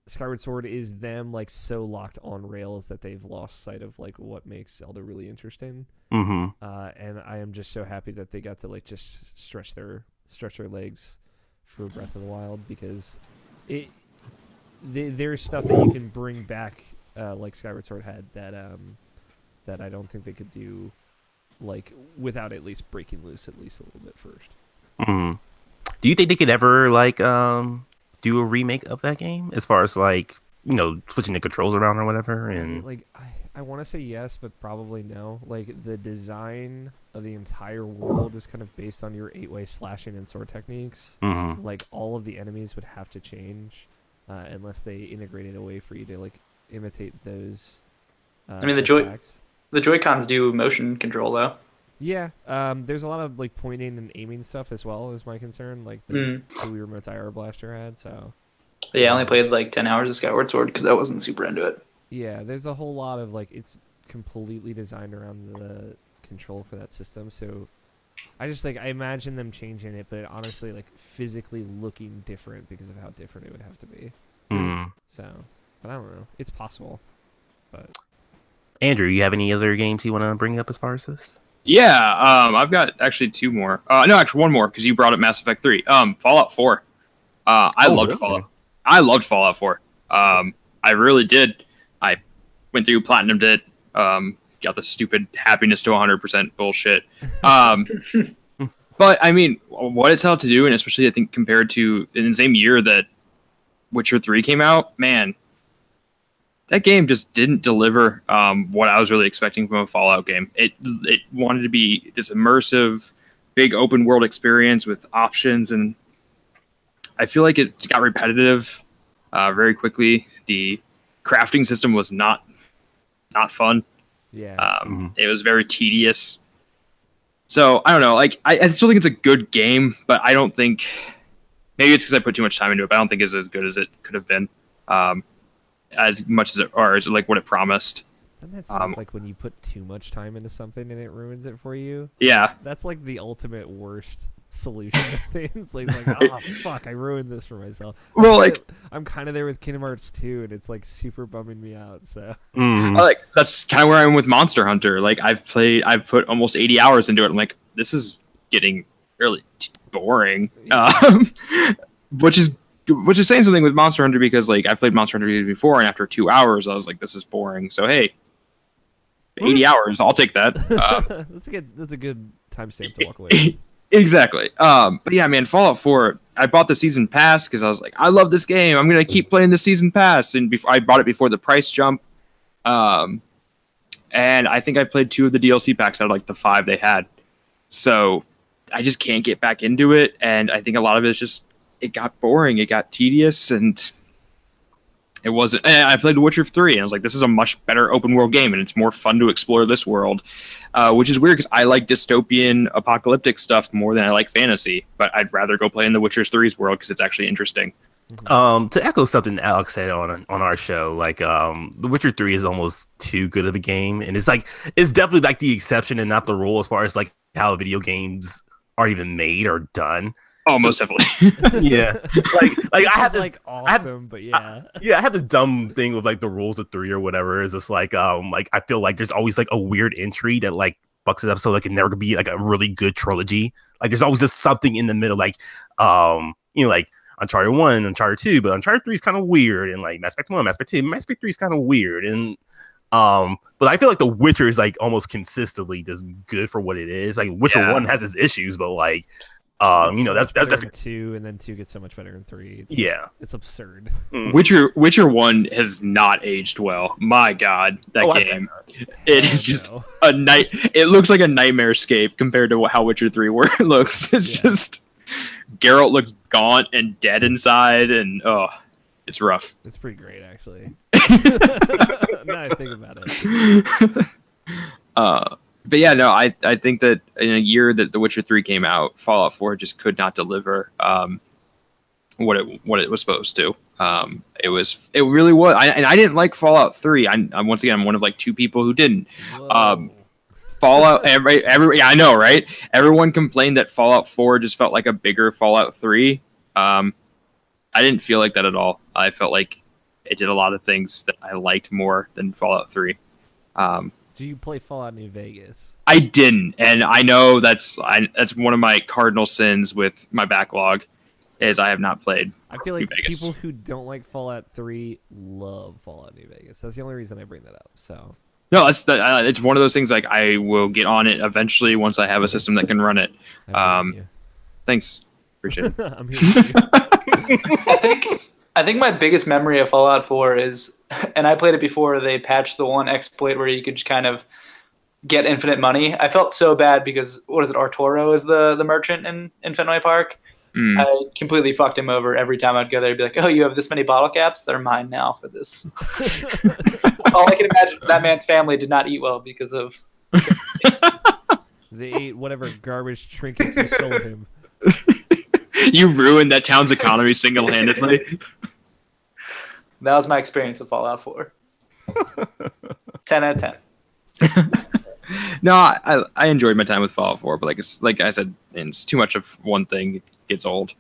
Skyward Sword is them like so locked on rails that they've lost sight of like what makes Zelda really interesting. And I am just so happy that they got to like just stretch their legs for Breath of the Wild, because there's stuff that you can bring back like Skyward Sword had that I don't think they could do like without at least breaking loose at least a little bit first.
Do you think they could ever like do a remake of that game, as far as like, you know, switching the controls around or whatever? And
like I want to say yes, but probably no. Like the design of the entire world is kind of based on your 8-way slashing and sword techniques. Like all of the enemies would have to change unless they integrated a way for you to like imitate those.
I mean the Joy-Cons do motion control though.
Yeah, there's a lot of like pointing and aiming stuff as well, is my concern. Like the Wii Remote's IR Blaster had. So
yeah, I only played like 10 hours of Skyward Sword because I wasn't super into it.
Yeah, there's a whole lot of like it's completely designed around the control for that system. So I just like I imagine them changing it, but honestly like physically looking different because of how different it would have to be. So, but I don't know. It's possible. But
Andrew, you have any other games you want to bring up as far as this?
Yeah, I've got actually two more. No, actually one more, because you brought up Mass Effect 3. Fallout 4. I loved Fallout. I loved Fallout 4. I really did. I went through, platinumed it, got the stupid happiness to 100% bullshit. But, I mean, what it's out to do, and especially I think compared to in the same year that Witcher 3 came out, man, that game just didn't deliver what I was really expecting from a Fallout game. It wanted to be this immersive, big open world experience with options, and I feel like it got repetitive very quickly. The crafting system was not fun.
Yeah,
it was very tedious. So I don't know. Like I still think it's a good game, but I don't think, maybe it's because I put too much time into it, but I don't think it's as good as it could have been. As much as it, or like what it promised.
Doesn't that sound like when you put too much time into something and it ruins it for you?
Yeah.
That's like the ultimate worst solution to things. Like oh fuck, I ruined this for myself.
Well, like
I'm kind of there with Kingdom Hearts 2, and it's like super bumming me out. So
like that's kind of where I'm with Monster Hunter. Like I've put almost 80 hours into it. I'm like, this is getting really boring. Which is saying something with Monster Hunter, because like I've played Monster Hunter before, and after 2 hours I was like, this is boring. So hey, 80 hours, I'll take that.
That's a good timestamp to walk away with.
Exactly. But yeah, man, Fallout 4, I bought the season pass because I was like, I love this game, I'm gonna keep playing the season pass, and I bought it before the price jump. And I think I played 2 of the DLC packs out of like the 5 they had. So I just can't get back into it, and I think a lot of it is just, it got boring, it got tedious, and it wasn't. And I played The Witcher 3, and I was like, this is a much better open world game, and it's more fun to explore this world, which is weird because I like dystopian apocalyptic stuff more than I like fantasy, but I'd rather go play in The Witcher 3's world because it's actually interesting.
To echo something Alex said on our show, like The Witcher 3 is almost too good of a game, and it's definitely like the exception and not the rule as far as like how video games are even made or done.
Oh, most definitely.
Yeah, like I have this,
like awesome, but yeah,
I have this dumb thing with like the rules of 3 or whatever. Is just like I feel like there's always like a weird entry that like fucks it up, so like it never could be like a really good trilogy. Like there's always just something in the middle, like like Uncharted 1, Uncharted 2, but Uncharted 3 is kind of weird, and like Mass Effect 1, Mass Effect 2, Mass Effect 3 is kind of weird, and but I feel like The Witcher is like almost consistently just good for what it is. Like Witcher 1 has its issues, but like that's
2, and then 2 gets so much better in 3. It's absurd.
Witcher 1 has not aged well. My God, that game. It is just a night. It looks like a nightmare escape compared to how Witcher 3 looks. It's just Geralt looks gaunt and dead inside, and it's rough.
It's pretty great, actually. Now I think about it.
But yeah, no, I think that in a year that The Witcher 3 came out, Fallout 4 just could not deliver what it was supposed to. It really was. I didn't like Fallout 3. I'm once again, I'm one of like 2 people who didn't. Fallout, I know, right? Everyone complained that Fallout 4 just felt like a bigger Fallout 3. I didn't feel like that at all. I felt like it did a lot of things that I liked more than Fallout 3.
Do you play Fallout New Vegas?
I didn't, and I know that's one of my cardinal sins with my backlog, is I have not played.
I feel like people who don't like Fallout 3 love Fallout New Vegas. That's the only reason I bring that up. So
no, it's one of those things. Like I will get on it eventually once I have a system that can run it. Thanks, appreciate it.
I'm here.
I think my biggest memory of Fallout 4 is, and I played it before they patched the one exploit where you could just kind of get infinite money. I felt so bad because, what is it, Arturo is the merchant in Fenway Park. I completely fucked him over every time I'd go there. He'd be like, oh, you have this many bottle caps? They're mine now for this. All I can imagine, that man's family did not eat well because of...
They ate whatever garbage trinkets you sold him.
You ruined that town's economy single-handedly.
That was my experience with Fallout 4. 10 out of 10.
No, I enjoyed my time with Fallout 4, but like I said, it's too much of one thing. It gets old.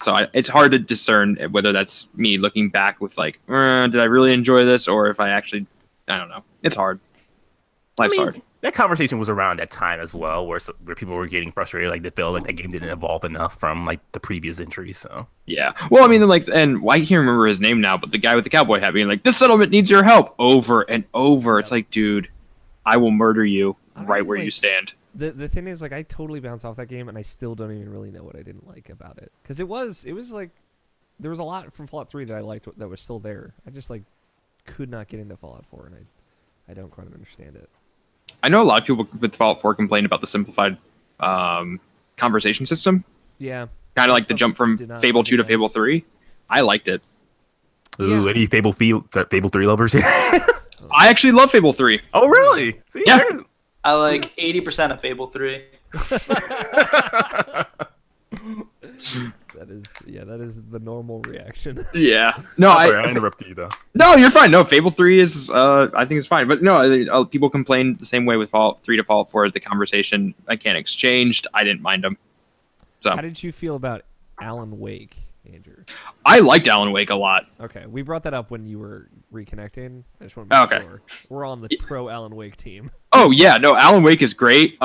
So it's hard to discern whether that's me looking back with like, did I really enjoy this, or if I actually, I don't know. It's hard. Life's hard.
That conversation was around that time as well, where people were getting frustrated, like they felt like that game didn't evolve enough from like the previous entries. So
yeah, well, I mean, like, and I can't remember his name now, but the guy with the cowboy hat being like, "This settlement needs your help," over and over. It's like, dude, I will murder you right where you stand.
The thing is, like, I totally bounced off that game, and I still don't even really know what I didn't like about it, because it was like there was a lot from Fallout 3 that I liked that was still there. I just like could not get into Fallout 4, and I don't quite understand it.
I know a lot of people with Fallout 4 complain about the simplified conversation system.
Yeah.
Kind of like the jump from Fable 2 to Fable 3. I liked it.
Ooh, any Fable 3 lovers here?
I actually love Fable 3.
Oh, really? See,
yeah.
I like 80% of Fable 3.
That that is the normal reaction.
Yeah. No,
I interrupted you though.
No, you're fine. No, Fable 3 is I think it's fine. But no, people complained the same way with Fallout 3 to Fallout 4 as the conversation mechanics changed. I didn't mind them. So
how did you feel about Alan Wake, Andrew?
I liked Alan Wake a lot.
Okay, we brought that up when you were reconnecting. I just want to make sure we're on the pro Alan Wake team.
Oh yeah, no, Alan Wake is great.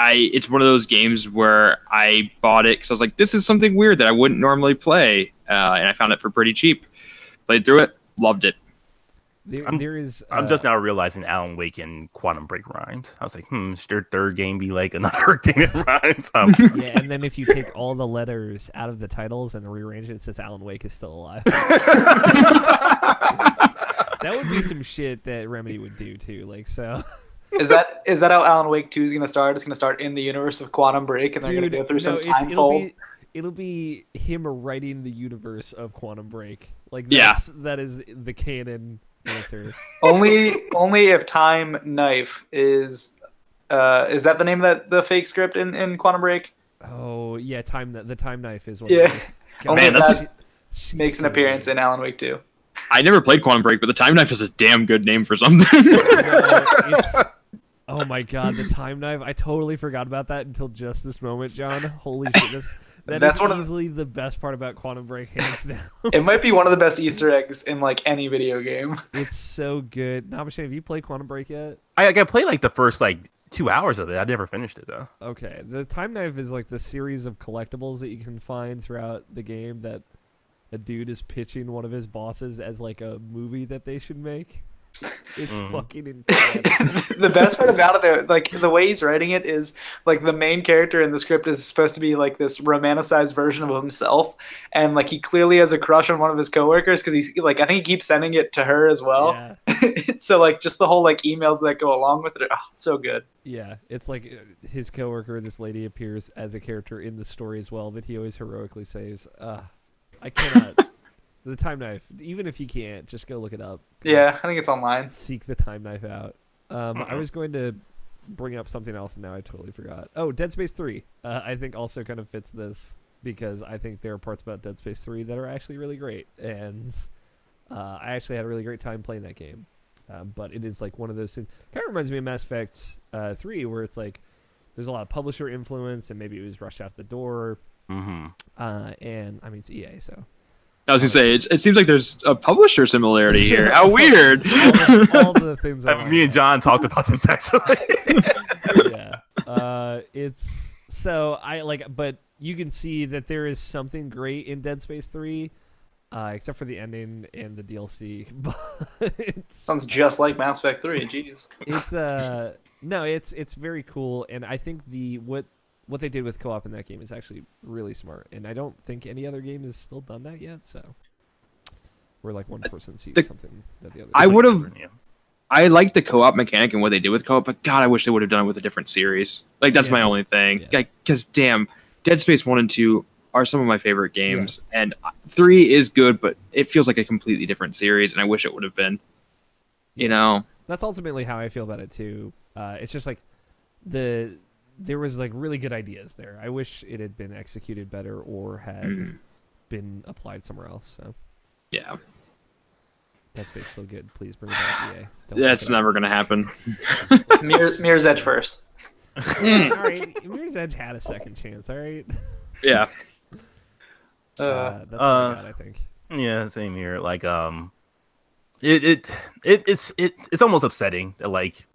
It's one of those games where I bought it because I was like, this is something weird that I wouldn't normally play, and I found it for pretty cheap. Played through it, loved it.
I'm just now realizing Alan Wake and Quantum Break rhymes. I was like, should their third game be like another thing that rhymes?
Yeah, and then if you take all the letters out of the titles and rearrange it, it says Alan Wake is still alive. That would be some shit that Remedy would do too. Like so.
Is that how Alan Wake 2 is going to start? It's going to start in the universe of Quantum Break, and they're going to go through some time fold.
It'll be him writing the universe of Quantum Break. Like that is the canon answer.
Only if Time Knife is that the name of the fake script in Quantum Break?
Oh yeah, the Time Knife is one.
Yeah,
only
if that makes an appearance in Alan Wake 2.
I never played Quantum Break, but the Time Knife is a damn good name for something.
Oh my god, the Time Knife! I totally forgot about that until just this moment, John. Holy shit, that's easily the best part about Quantum Break, hands down.
It might be one of the best Easter eggs in like any video game.
It's so good. Nabeshin, have you played Quantum Break yet?
I played like the first 2 hours of it. I never finished it though.
Okay, the Time Knife is like the series of collectibles that you can find throughout the game that a dude is pitching one of his bosses as like a movie that they should make. It's fucking incredible.
The best part about it, like the way he's writing it, is like the main character in the script is supposed to be like this romanticized version of himself, and like he clearly has a crush on one of his coworkers because he's like, I think he keeps sending it to her as well. Yeah. So like just the whole like emails that go along with it, it's so good.
Yeah, it's like his coworker, this lady, appears as a character in the story as well that he always heroically saves. I cannot. The Time Knife, even if you can't, just go look it up.
Yeah, I think it's online.
Seek the Time Knife out. I was going to bring up something else, and now I totally forgot. Oh, Dead Space 3, I think also kind of fits this, because I think there are parts about Dead Space 3 that are actually really great, and I actually had a really great time playing that game. But it is like one of those things. Kind of reminds me of Mass Effect 3, where it's like there's a lot of publisher influence, and maybe it was rushed out the door. And I mean, it's EA, so.
I was gonna say it seems like there's a publisher similarity here. How weird!
all the things.
Me and John talked about this actually.
Yeah, it's so I like, but you can see that there is something great in Dead Space 3, except for the ending and the DLC. But
sounds just like Mass Effect 3. Jeez.
It's no, it's very cool, and I think what they did with co-op in that game is actually really smart, and I don't think any other game has still done that yet. So, where like one person sees something that the other.
I like the co-op mechanic and what they did with co-op, but God, I wish they would have done it with a different series. Like that's my only thing. Because damn, Dead Space 1 and 2 are some of my favorite games, and 3 is good, but it feels like a completely different series, and I wish it would have been. You know,
that's ultimately how I feel about it too. It's just like there was like really good ideas there. I wish it had been executed better or had been applied somewhere else. So
yeah,
Dead Space so good. Please bring it back, EA.
That's never gonna happen.
Mirror's Edge first.
All right, Mirror's Edge had a second chance. All right.
Yeah.
That's all I got, I think.
Yeah, same here. Like it's almost upsetting that like.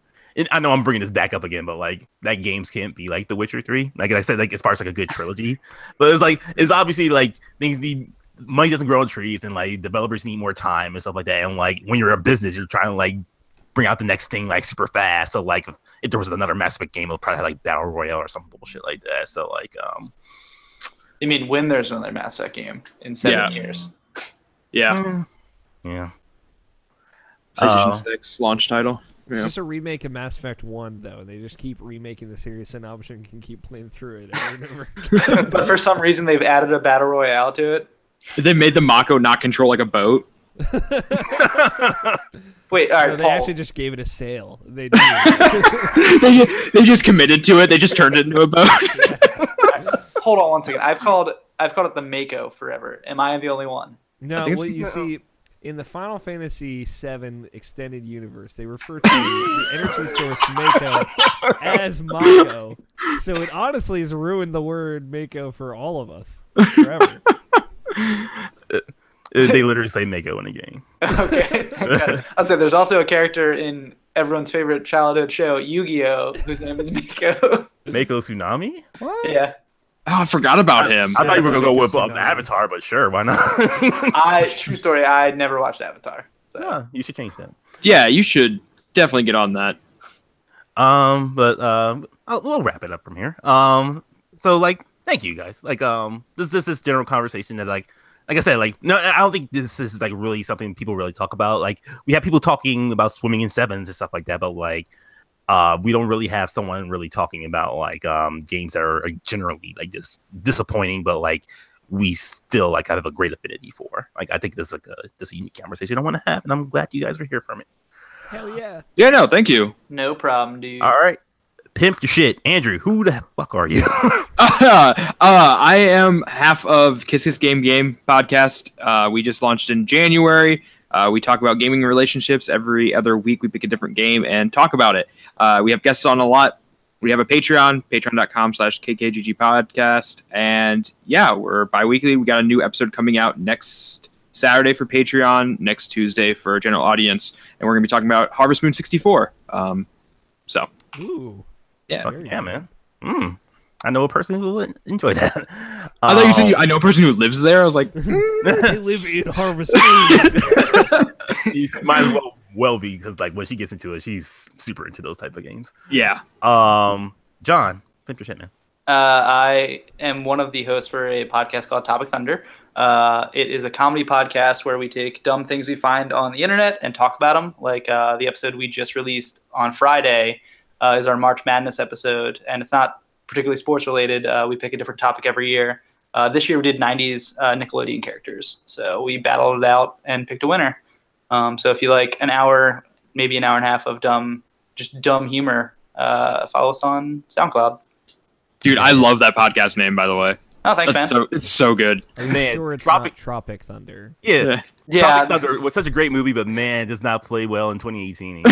I know I'm bringing this back up again, but like that games can't be like The Witcher 3. Like I said, like as far as like a good trilogy, but it's obviously like things need money doesn't grow on trees, and like developers need more time and stuff like that. And like when you're a business, you're trying to like bring out the next thing like super fast. So like if there was another Mass Effect game, it'll probably have like Battle Royale or some bullshit like that. So like
you mean when there's another Mass Effect game in 7 years?
Yeah.
Yeah.
PlayStation 6 launch title.
It's just a remake of Mass Effect 1, though. They just keep remaking the series, so Nabeshin can keep playing through it over and over.
But for some reason, they've added a battle royale to it.
They made the Mako not control like a boat.
Wait, all right,
no, they
Paul.
actually just gave it a sail. They
they just committed to it. They just turned it into a boat.
Hold on one second. I've called I've called it the Mako forever. Am I the only one?
No, well, you see, in the Final Fantasy VII Extended Universe, they refer to the energy source Mako as Mako. So it honestly has ruined the word Mako for all of us forever.
They literally say Mako in the game.
Okay. I'll say there's also a character in everyone's favorite childhood show, Yu-Gi-Oh!, whose name is Mako.
Mako Tsunami?
What? Yeah.
Oh, I forgot about him.
I thought you were going to go with Avatar, but sure, why not?
True story, I never watched Avatar. So.
Yeah, you should change that.
Yeah, you should definitely get on that.
But we'll wrap it up from here. So like, thank you guys. Like, this general conversation that like I said, like, no, I don't think this is like really something people really talk about. Like, we have people talking about swimming in sevens and stuff like that, but like, we don't really have someone really talking about like games that are generally like just disappointing, but like we still like have a great affinity for. Like, I think this is like a unique conversation I want to have, and I'm glad you guys are here from it.
Hell yeah.
Yeah, no, thank you.
No problem, dude.
All right. Pimp your shit. Andrew, who the fuck are you?
I am half of Kiss Kiss Game Game podcast. We just launched in January. We talk about gaming relationships. Every other week we pick a different game and talk about it. We have guests on a lot. We have a Patreon, patreon.com/KKGG podcast. And yeah, we're bi-weekly. We got a new episode coming out next Saturday for Patreon, next Tuesday for general audience. And we're going to be talking about Harvest Moon 64.
Ooh.
Yeah.
Yeah, man. I know a person who will enjoy that.
I thought you said I know a person who lives there. I was like,
they live in Harvest Moon.
Might as well be, because like when she gets into it, she's super into those type of games.
Yeah.
John, pimp your shit, man.
I am one of the hosts for a podcast called Topic Thunder. It is a comedy podcast where we take dumb things we find on the internet and talk about them. Like the episode we just released on Friday is our March Madness episode, and it's not particularly sports related. We pick a different topic every year. This year we did 90s Nickelodeon characters. So we battled it out and picked a winner. So if you like an hour, maybe an hour and a half of dumb humor, follow us on SoundCloud.
Dude, I love that podcast name, by the way.
Oh, thanks, man.
It's so good.
Man, sure it's not Tropic Thunder.
Yeah. Tropic Thunder was such a great movie, but man, it does not play well in 2018.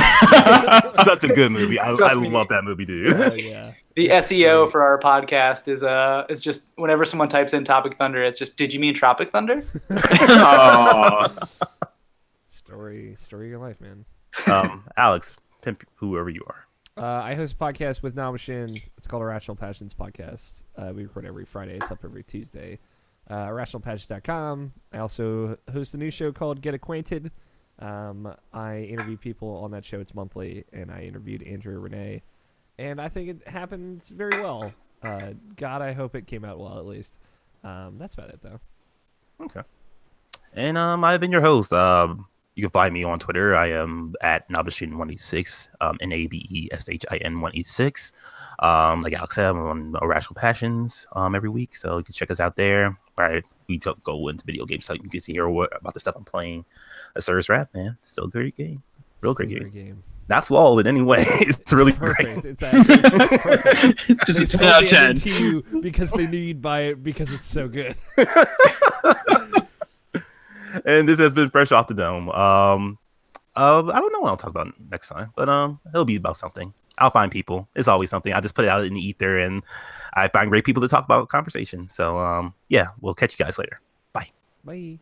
Such a good movie. I love that movie, dude.
Oh, yeah.
The SEO for our podcast is just whenever someone types in Topic Thunder, it's just, did you mean Tropic Thunder?
Story of your life, man.
Alex, pimp whoever you are.
I host a podcast with Nabeshin. It's called Irrational Passions Podcast. We record every Friday. It's up every Tuesday. IrrationalPassions.com. I also host a new show called Get Acquainted. I interview people on that show. It's monthly, and I interviewed Andrew Renee. And I think it happened very well. God, I hope it came out well, at least. That's about it, though.
Okay. And I've been your host. You can find me on Twitter. I am at Nabeshin186, Nabeshin186. Like Alex said, I'm on Irrational Passions every week, so you can check us out there. We go into video games so you can see about the stuff I'm playing. Assur's Rap, man. Still a great game. Real great game. Not flawed in any way. It's really
perfect.
Great.
It's actually perfect.
Just a 10 out of 10.
To you because they knew you'd buy it because it's so good.
And this has been Fresh Off the Dome. I don't know what I'll talk about next time, but it'll be about something. I'll find people. It's always something. I just put it out in the ether, and I find great people to talk about conversation. So yeah, we'll catch you guys later. Bye.
Bye.